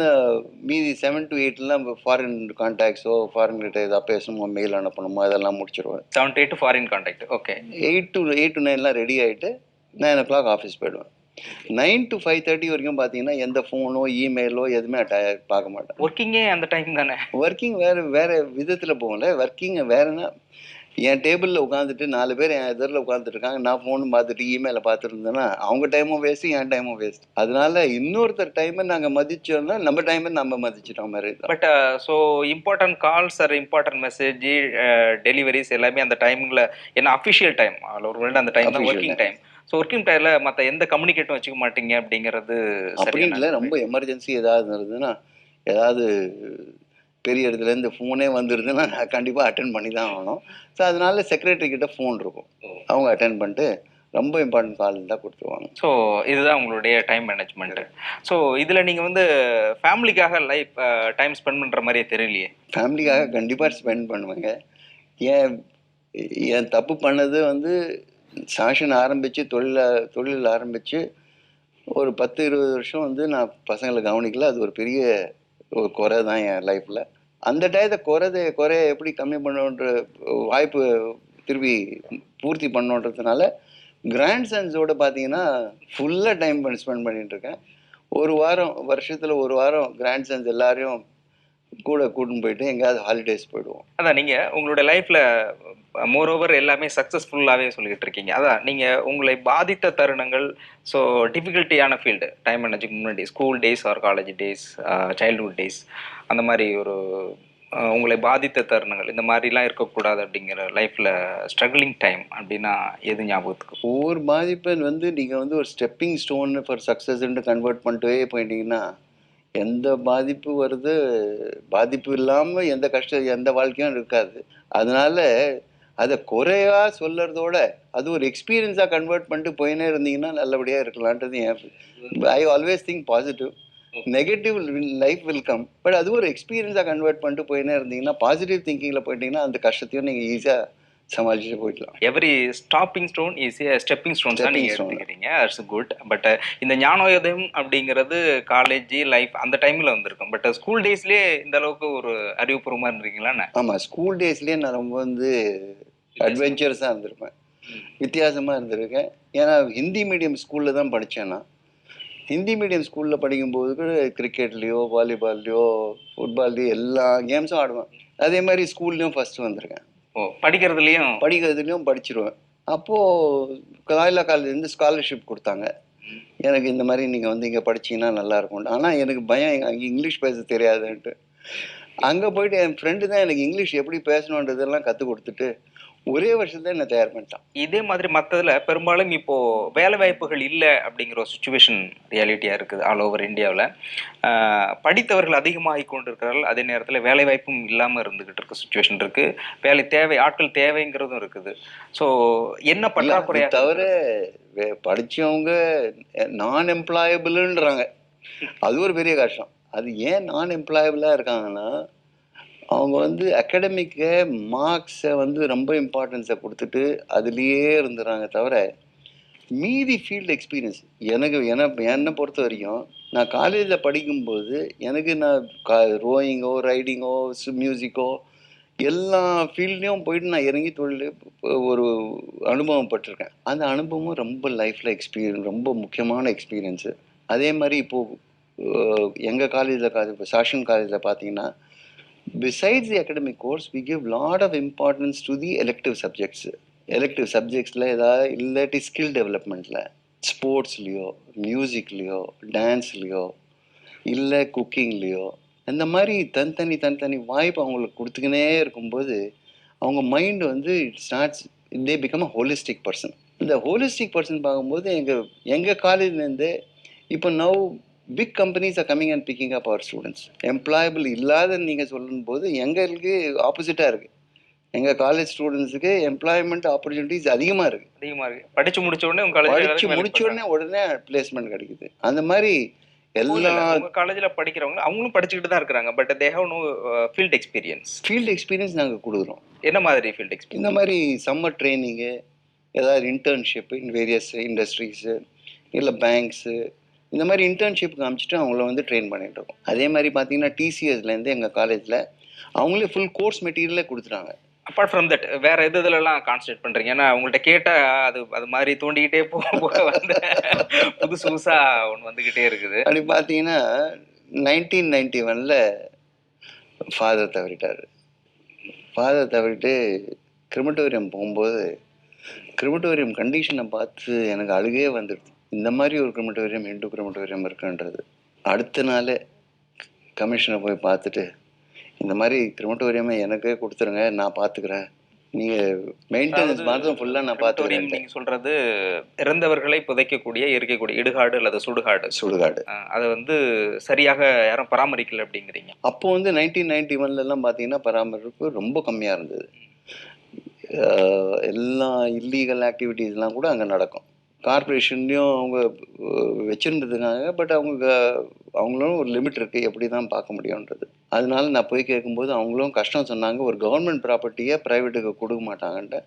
மீதி 7 to 8லாம் ஃபாரின் கான்டாக்ட்ஸோ ஃபாரின்கிட்ட ஏதாவது பேசணுமோ மெயில் அனுப்பணுமோ அதெல்லாம் முடிச்சிருவேன். 7 to 8 foreign contact. Okay. 8 to 9லாம் ரெடி ஆகிட்டு 9 o'clock ஆஃபீஸ் போயிடுவேன். 9 to 5:30 வரைக்கும் பார்த்தீங்கன்னா எந்த ஃபோனோ இமெயிலோ எதுவுமே பார்க்க மாட்டேன். ஒர்க்கிங்கே அந்த டைம் தானே? ஒர்க்கிங் வேறு விதத்தில் போகல. ஒர்க்கிங் வேறுனா என் டேபிளில் உட்காந்துட்டு 4 பேர் என் எதிரில் உட்காந்துட்டு இருக்காங்க, நான் ஃபோன் பார்த்துட்டு இமெயிலை பார்த்துட்டு இருந்தேன்னா அவங்க டைமும் வேஸ்ட்டு, என் டைமும் வேஸ்ட். அதனால இன்னொருத்தர் டைமை நாங்கள் மதிச்சோம்னா நம்ம டைமை நம்ம மதிச்சிட்டோம் மாதிரி தான். But so important calls are important message deliveries எல்லாமே அந்த டைமில் என்ன அஃபிஷியல் டைம் ஒரு வேலை அந்த டைம் தான் Official working time. So working டைமில் மற்ற எந்த கம்யூனிகேட்டும் வச்சுக்க மாட்டீங்க அப்படிங்கிறது அப்படின்னு இல்லை. ரொம்ப எமர்ஜென்சி ஏதாவது இருந்ததுன்னா, ஏதாவது பெரிய இடத்துலேருந்து ஃபோனே வந்துருதுன்னா நான் கண்டிப்பாக அட்டென்ட் பண்ணி தான் ஆகணும். ஸோ அதனால செக்ரட்டரி கிட்ட ஃபோன் இருக்கும், அவங்க அட்டென்ட் பண்ணிட்டு ரொம்ப இம்பார்ட்டன்ட் கால் தான் கொடுத்துருவாங்க. ஸோ இதுதான் உங்களுடைய டைம் மேனேஜ்மெண்ட்டு. ஸோ இதில் நீங்கள் வந்து ஃபேமிலிக்காக டைம் ஸ்பெண்ட் பண்ணுற மாதிரியே தெரியலையே. ஃபேமிலிக்காக கண்டிப்பாக ஸ்பெண்ட் பண்ணுவேங்க. என் தப்பு பண்ணது வந்து சாஷன் ஆரம்பித்து தொழில் ஆரம்பித்து ஒரு 10-20 வருஷம் வந்து நான் பசங்களை கவனிக்கல. அது ஒரு பெரிய ஒரு குறை தான் என் லைஃப்பில். அந்த டயத்தை குறைய எப்படி கம்மி பண்ணுன்ற வாய்ப்பு திருப்பி பூர்த்தி பண்ணுன்றதுனால கிராண்ட் சன்ஸோடு பார்த்தீங்கன்னா ஃபுல்லாக டைம் ஸ்பெண்ட் பண்ணிகிட்ருக்கேன். வருஷத்தில் ஒரு வாரம் கிராண்ட் சன்ஸ் எல்லாரையும் கூட்டின்னு போயிட்டு எங்கேயாவது ஹாலிடேஸ் போயிடுவோம். அதான் நீங்கள் உங்களுடைய லைஃப்பில் மோரோவர் எல்லாமே சக்ஸஸ்ஃபுல்லாகவே சொல்லிக்கிட்டு இருக்கீங்க. அதான் நீங்கள் உங்களை பாதித்த தருணங்கள், ஸோ டிஃபிகல்ட்டியான ஃபீல்டு டைம் மேனேஜுக்கு முன்னாடி school days or college days, childhood days, அந்த மாதிரி ஒரு உங்களை பாதித்த தருணங்கள் இந்த மாதிரிலாம் இருக்கக்கூடாது அப்படிங்கிற லைஃப்பில் ஸ்ட்ரகிளிங் டைம் அப்படின்னா எது ஞாபகத்துக்கு? ஒவ்வொரு பாதிப்பை வந்து நீங்கள் வந்து ஒரு ஸ்டெப்பிங் ஸ்டோன் ஃபார் சக்ஸஸ்ன்னு கன்வெர்ட் பண்ணிட்டே போயிட்டீங்கன்னா எந்த பாதிப்பு வருது, பாதிப்பு இல்லாமல் எந்த வாழ்க்கையும் இருக்காது. அதனால அதை குறையா சொல்கிறதோட அது ஒரு எக்ஸ்பீரியன்ஸாக கன்வெர்ட் பண்ணிட்டு போயினே இருந்தீங்கன்னா நல்லபடியாக இருக்கலான்றது I always think positive. Negative life will come, but அது ஒரு எக்ஸ்பீரியன்ஸாக கன்வெர்ட் பண்ணிட்டு போயினே இருந்தீங்கன்னா பாசிட்டிவ் திங்கிங்கில் போயிட்டீங்கன்னா அந்த கஷ்டத்தையும் நீங்கள் ஈஸியாக சமாளிச்சுட்டு போயிடலாம். Every stopping stone is a stepping stones தான் நீங்கள் எடுத்துக்கிறீங்க. It's good. பட் இந்த ஞானோதயம் அப்படிங்கிறது காலேஜ் லைஃப் அந்த டைமில் வந்திருக்கும். பட் ஸ்கூல் டேஸ்லேயே இந்த அளவுக்கு ஒரு அறிவுபூர்வமாக இருந்திருக்கீங்களான்னு? ஆமாம், ஸ்கூல் டேஸ்லேயே நான் ரொம்ப வந்து அட்வென்ச்சர்ஸாக இருந்திருப்பேன், வித்தியாசமாக இருந்திருக்கேன். ஏன்னா ஹிந்தி மீடியம் ஸ்கூலில் தான் படித்தேன். நான் ஹிந்தி மீடியம் ஸ்கூலில் படிக்கும்போது கூட கிரிக்கெட்லேயோ வாலிபால்லையோ ஃபுட்பால்லையோ எல்லா கேம்ஸும் ஆடுவேன். அதே மாதிரி ஸ்கூல்லையும் ஃபஸ்ட்டு வந்திருக்கேன். படிக்கிறதுலையும் படிச்சிருவேன். அப்போது காலையில் காலேஜ்லேருந்து ஸ்காலர்ஷிப் கொடுத்தாங்க எனக்கு. இந்த மாதிரி நீங்கள் வந்து இங்கே படிச்சிங்கன்னா நல்லாயிருக்கும். ஆனால் எனக்கு பயம், அங்கே இங்கிலீஷ் பேச தெரியாதுன்ட்டு. அங்கே போயிட்டு என் ஃப்ரெண்டு தான் எனக்கு இங்கிலீஷ் எப்படி பேசணுன்றதெல்லாம் கற்றுக் கொடுத்துட்டு ஒரே வருஷத்துல என்ன தயார் பண்ணிட்டான். இதே மாதிரி மற்றதுல பெரும்பாலும் இப்போ வேலை வாய்ப்புகள் இல்லை அப்படிங்கிற ஒரு சுச்சுவேஷன் ரியாலிட்டியாக இருக்குது ஆல் ஓவர் இந்தியாவில். படித்தவர்கள் அதிகமாகி கொண்டு இருக்கிறார்கள், அதே நேரத்தில் வேலை வாய்ப்பும் இல்லாமல் இருந்துகிட்டு இருக்க சுச்சுவேஷன் இருக்கு. வேலை தேவை, ஆட்கள் தேவைங்கிறதும் இருக்குது. ஸோ என்ன பற்றாக்குறையா தவிர படித்தவங்க நான் எம்ப்ளாயபிள்ன்றாங்க, அது ஒரு பெரிய கஷ்டம். அது ஏன் நான் எம்ப்ளாயபிளாக இருக்காங்கன்னா அவங்க வந்து அகாடமிக்கு மார்க்ஸை வந்து ரொம்ப இம்பார்ட்டன்ஸை கொடுத்துட்டு அதுலேயே இருந்துடுறாங்க. தவிர மீதி ஃபீல்டு எக்ஸ்பீரியன்ஸ் என்னை பொறுத்த வரைக்கும் நான் காலேஜில் படிக்கும்போது எனக்கு நான் ரோயிங்கோ ரைடிங்கோ மியூசிக்கோ எல்லா ஃபீல்ட்லேயும் போயிட்டு நான் இறங்கி ஒரு அனுபவம் பட்டிருக்கேன். அந்த அனுபவமும் ரொம்ப லைஃப்பில் ரொம்ப முக்கியமான எக்ஸ்பீரியன்ஸு. அதே மாதிரி இப்போது எங்கள் காலேஜில் இப்போ சாஷன் காலேஜில் பார்த்தீங்கன்னா besides the academic course we give lot of importance to the elective subjectsல ஏதாவது இல்லாட்டி ஸ்கில் டெவலப்மெண்ட்டில், ஸ்போர்ட்ஸ்லேயோ மியூசிக்லேயோ டான்ஸ்லேயோ இல்லை குக்கிங்லேயோ, இந்த மாதிரி தனித்தனி வாய்ப்பு அவங்களுக்கு கொடுத்துக்கினே இருக்கும்போது அவங்க மைண்ட் வந்து it starts they become a holistic person. இந்த ஹோலிஸ்டிக் பர்சன் பார்க்கும்போது எங்கள் காலேஜ்லேருந்து இப்போ now big companies are coming and picking up our students. Employable இல்லாத நீங்கள் சொல்லும்போது எங்களுக்கு ஆப்போசிட்டாக இருக்குது. எங்கள் காலேஜ் ஸ்டூடெண்ட்ஸுக்கு எம்ப்ளாய்மெண்ட் ஆப்பர்ச்சுனிட்டிஸ் அதிகமாக இருக்குது. படிச்சு முடிச்ச உடனே உங்க படித்து முடிச்ச உடனே பிளேஸ்மெண்ட் கிடைக்குது. அந்த மாதிரி எல்லா காலேஜ்ல படிக்கிறவங்க அவங்களும் படிச்சுக்கிட்டு தான் இருக்கிறாங்க. But they have no field experience நாங்கள் கொடுக்குறோம். என்ன மாதிரி ஃபீல்ட் எக்ஸ்பீரியன்ஸ்? இந்த மாதிரி சம்மர் ட்ரைனிங்கு, ஏதாவது இன்டர்ன்ஷிப்பு இன் வேரியஸ் இண்டஸ்ட்ரீஸு, இல்லை பேங்க்ஸு, இந்த மாதிரி இன்டர்ன்ஷிப் காமிச்சிட்டு அவங்கள வந்து ட்ரெயின் பண்ணிட்டு இருக்கோம். அதே மாதிரி பார்த்தீங்கன்னா டிசிஎஸ்லேருந்து எங்கள் காலேஜில் அவங்களே ஃபுல் கோர்ஸ் மெட்டீரியலே கொடுத்துட்டாங்க. அப்பார்ட் ஃப்ரம் தட் வேற எதுலலாம் கான்சன்ட்ரேட் பண்றீங்க? ஏன்னா உங்கள்கிட்ட கேட்டால் அது மாதிரி தோண்டிக்கிட்டே போக வந்து புதுசா ஒன்று வந்துக்கிட்டே இருக்குது. அப்படி பார்த்தீங்கன்னா 1991 ஃபாதர் தவறிட்டார். ஃபாதர் தவறிட்டு கிரிமட்டோரியம் போகும்போது கிரிமட்டோரியம் கண்டிஷனை பார்த்து எனக்கு அழுகே வந்துடுது. இந்த மாதிரி ஒரு கிரிமட்டோரியம் இந்து கிரிமட்டோரியம் இருக்குன்றது. அடுத்த நாள் கமிஷனை போய் பார்த்துட்டு இந்த மாதிரி கிரிமட்டோரியமை எனக்கே கொடுத்துருங்க, நான் பார்த்துக்கிறேன், நீங்கள் மெயின்டெனன்ஸ் மாத்திரம் ஃபுல்லாக நான் பார்த்துக்கிறேன். நீங்கள் சொல்கிறது இறந்தவர்களை புதைக்கக்கூடிய இருக்கக்கூடிய இடுகாடு அல்லது சுடுகாடு அதை வந்து சரியாக யாரும் பராமரிக்கல அப்படிங்கிறீங்க. அப்போ வந்து 1991 பார்த்தீங்கன்னா பராமரிப்பு ரொம்ப கம்மியாக இருந்தது. எல்லா இல்லீகல் ஆக்டிவிட்டீஸ்லாம் கூட அங்கே நடக்கும். கார்பரேஷன்லேயும் அவங்க வச்சுருந்ததுனாங்க. பட் அவங்களும் ஒரு லிமிட் இருக்குது, எப்படி தான் பார்க்க முடியுன்றது. அதனால நான் போய் கேட்கும்போது அவங்களும் கஷ்டம் சொன்னாங்க. ஒரு கவர்மெண்ட் ப்ராப்பர்ட்டியை ப்ரைவேட்டுக்கு கொடுக்க மாட்டாங்கன்ட்டு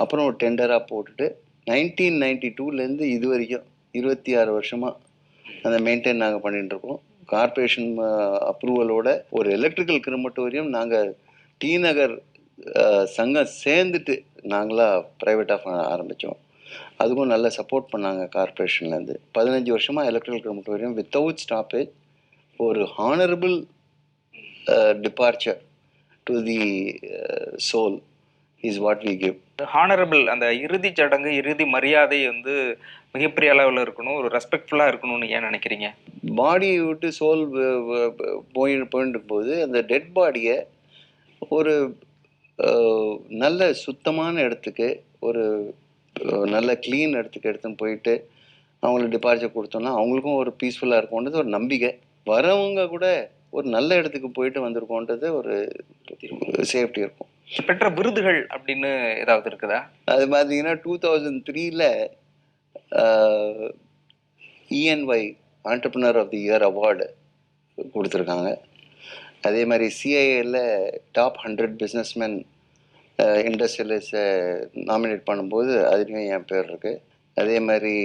அப்புறம் ஒரு டெண்டராக போட்டுட்டு 1992 இது வரைக்கும் 26 வருஷமாக அந்த மெயின்டைன் நாங்கள் பண்ணிட்டுருக்கோம். கார்பரேஷன் அப்ரூவலோட ஒரு எலக்ட்ரிக்கல் கிரிமட்டோரியம் நாங்கள் டி நகர் சங்கம் சேர்ந்துட்டு நாங்களாக ப்ரைவேட்டாக ஆரம்பித்தோம். அதுக்கும் நல்ல சப்போர்ட் பண்ணாங்க கார்பரேஷன்லேருந்து. 15 வருஷமாக எலக்ட்ரிக்கல் கிரிமட்டோரியம் வித்தவுட் ஸ்டாப்பேஜ் ஒரு honourable departure to the soul is what we give. Honourable அந்த இறுதி சடங்கு இறுதி மரியாதை வந்து மிகப்பெரிய அளவில் இருக்கணும், ஒரு ரெஸ்பெக்ட்ஃபுல்லாக இருக்கணும்னு ஏன் நினைக்கிறீங்க? பாடியை விட்டு சோல் போயிட்டு போது அந்த டெட் பாடியை ஒரு நல்ல சுத்தமான இடத்துக்கு, ஒரு நல்ல க்ளீன் இடத்துக்கு எடுத்துன்னு போயிட்டு அவங்களுக்கு டிபார்ச்சர் கொடுத்தோன்னா அவங்களுக்கும் ஒரு பீஸ்ஃபுல்லாக இருக்கும்ன்றது ஒரு நம்பிக்கை. வரவங்க கூட ஒரு நல்ல இடத்துக்கு போயிட்டு வந்திருக்கோன்றது ஒரு சேஃப்டி இருக்கும். பெற்ற விருதுகள் அப்படின்னு ஏதாவது இருக்குதா? அது பார்த்தீங்கன்னா 2003 ENY entrepreneur of the year award கொடுத்துருக்காங்க. அதே மாதிரி சிஐஏல டாப் 100 பிஸ்னஸ்மேன் இண்டஸ்ட்ரியலிஸ்ட்டை நாமினேட் பண்ணும்போது அதுலேயும் என் பேர் இருக்குது. அதே மாதிரி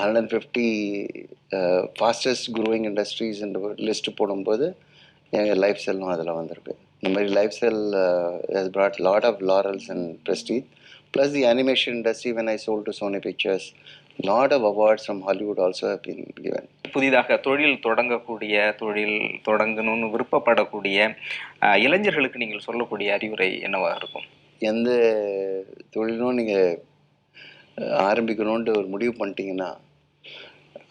150 ஃபாஸ்டஸ்ட் க்ரோயிங் இண்டஸ்ட்ரீஸ் லிஸ்ட்டு போடும்போது எங்கள் லைஃப் ஸ்டைலும் அதில் வந்திருக்கு. இந்த மாதிரி life style has brought lot of laurels and prestige. Plus the animation industry, when I sold to Sony Pictures, lot of awards from Hollywood also have been given. புதிதாக தொழில் தொடங்கணும்னு விருப்பப்படக்கூடிய இளைஞர்களுக்கு நீங்கள் சொல்லக்கூடிய அறிவுரை என்னவாக இருக்கும்? எந்த தொழிலும் நீங்கள் ஆரம்பிக்கணுன்ட்டு ஒரு முடிவு பண்ணிட்டீங்கன்னா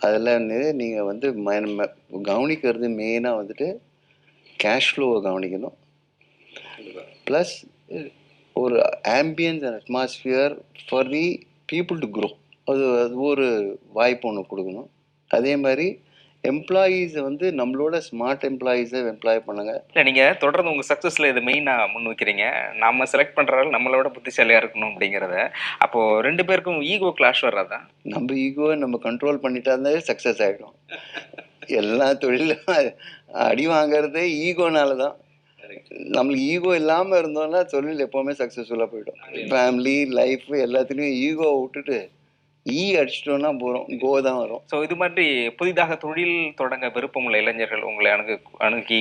அதில் நீங்கள் வந்து கவனிக்கிறது மெயினாக வந்துட்டு கேஷ் ஃப்ளோவை கவனிக்கணும். ப்ளஸ் ஒரு ambience and atmosphere for the people to grow, அது ஒரு வாய்ப்பு ஒன்று கொடுக்கணும். அதே மாதிரி எம்ப்ளாயீஸை வந்து நம்மளோட ஸ்மார்ட் எம்ப்ளாயீஸை எம்ப்ளாய் பண்ணுங்க. இல்லை, நீங்கள் தொடர்ந்து உங்கள் சக்ஸஸில் இது மெயினாக முன் வைக்கிறீங்க. நம்ம செலக்ட் பண்ணுறாலும் நம்மளோட புத்திசாலியாக இருக்கணும் அப்படிங்கிறத. அப்போது 2 பேருக்கும் ஈகோ கிளாஷ் வர்றதா? நம்ம ஈகோவை நம்ம கண்ட்ரோல் பண்ணிட்டா இருந்தாலே சக்ஸஸ் ஆகிடும். எல்லா தொழிலும் அடி வாங்கிறதே ஈகோனால தான். நம்மளுக்கு ஈகோ இல்லாமல் இருந்தோம்னா தொழில் எப்போவுமே சக்ஸஸ்ஃபுல்லாக போயிடும். ஃபேமிலி லைஃப் எல்லாத்துலேயும் ஈகோவை விட்டுட்டு அடிச்சிட்டோன்னா போகிறோம், கோ தான் வரும். ஸோ இது மாதிரி புதிதாக தொழில் தொடங்க விருப்பமுள்ள இளைஞர்கள் உங்களை அணுகி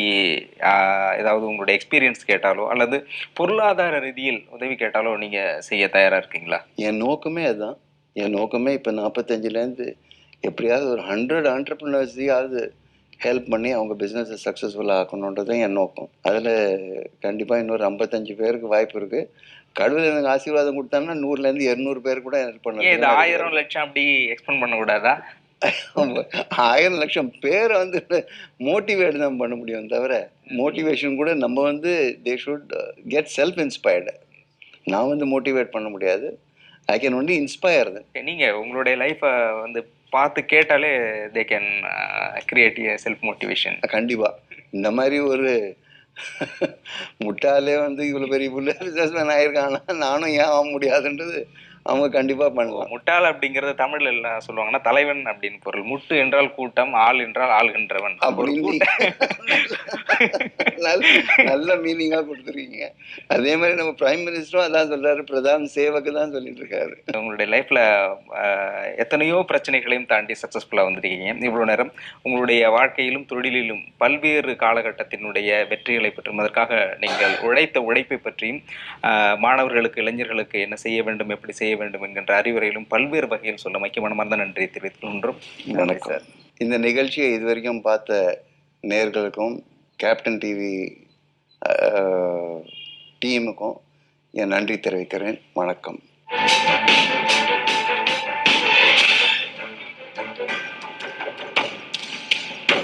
ஏதாவது உங்களுடைய எக்ஸ்பீரியன்ஸ் கேட்டாலோ அல்லது பொருளாதார ரீதியில் உதவி கேட்டாலோ நீங்கள் செய்ய தயாராக இருக்கீங்களா? என் நோக்கமே அதுதான். என் நோக்கமே இப்போ 45லேருந்து எப்படியாவது ஒரு 100 ஆண்டர்ப்ரினர்ஸையாவது ஹெல்ப் பண்ணி அவங்க பிஸ்னஸை சக்ஸஸ்ஃபுல்லாக ஆக்கணுன்றது என் நோக்கம். அதில் கண்டிப்பாக இன்னொரு 55 பேருக்கு வாய்ப்பு இருக்குது. கடவுள் எனக்கு ஆசீர்வாதம் கொடுத்தாங்கன்னா 100லேருந்து 200 பேர் கூட ஹெல்ப் பண்ண. 1000 லட்சம் அப்படி எக்ஸ்பெண்ட் பண்ணக்கூடாதா? ஆயிரம் லட்சம் பேரை வந்து மோட்டிவேட் தான் பண்ண முடியும் தவிர, மோட்டிவேஷன் கூட நம்ம வந்து they should get self inspired. நான் வந்து மோட்டிவேட் பண்ண முடியாது. ஐ கேன் ஒன்லி இன்ஸ்பயர் தம். நீங்க உங்களுடைய லைஃப்பை வந்து பார்த்து கேட்டாலே they can create a self motivation. கண்டிப்பா. இந்த மாதிரி ஒரு முட்டாளே வந்து இவ்வளோ பெரிய பிஸ்னஸ்மேன் ஆயிருக்காங்கன்னா நானும் ஏன் ஆக முடியாதுன்றது அவங்க கண்டிப்பா பண்ணலாம். முட்டாள் அப்படிங்கறது தமிழ்ல எல்லாம் சொல்லுவாங்கன்னா தலைவன் அப்படின்னு பொருள். முட்டு என்றால் கூட்டம், ஆள் என்றால் ஆள்கின்றவன். அப்படின்னு நல்ல மீனிங்கா கொடுத்துருக்கீங்க. அதே மாதிரி நம்ம பிரைம் மினிஸ்டரும் அதான் சொல்றாரு, பிரதான் சேவக்கு தான் சொல்லிட்டு இருக்காரு. உங்களுடைய லைஃப்ல எத்தனையோ பிரச்சனைகளையும் தாண்டி சக்சஸ்ஃபுல்லா வந்திருக்கீங்க. இவ்வளவு நேரம் உங்களுடைய வாழ்க்கையிலும் தொழிலிலும் பல்வேறு காலகட்டத்தினுடைய வெற்றிகளை பற்றியும், அதற்காக நீங்கள் உழைத்த உழைப்பை பற்றியும், மாணவர்களுக்கு இளைஞர்களுக்கு என்ன செய்ய வேண்டும், எப்படி செய்ய வேண்டும் என்கின்ற அறிவுரையிலும் பல்வேறு வகையில் சொல்ல மைக்க மனமார்ந்த நன்றி தெரிவித்துக்கொண்டோம். வணக்கம். இந்த நிகழ்ச்சியை இதுவரைக்கும் பார்த்த நேயர்களுக்கும் கேப்டன் டிவி டீமுக்கும் என் நன்றி தெரிவிக்கிறேன். வணக்கம்.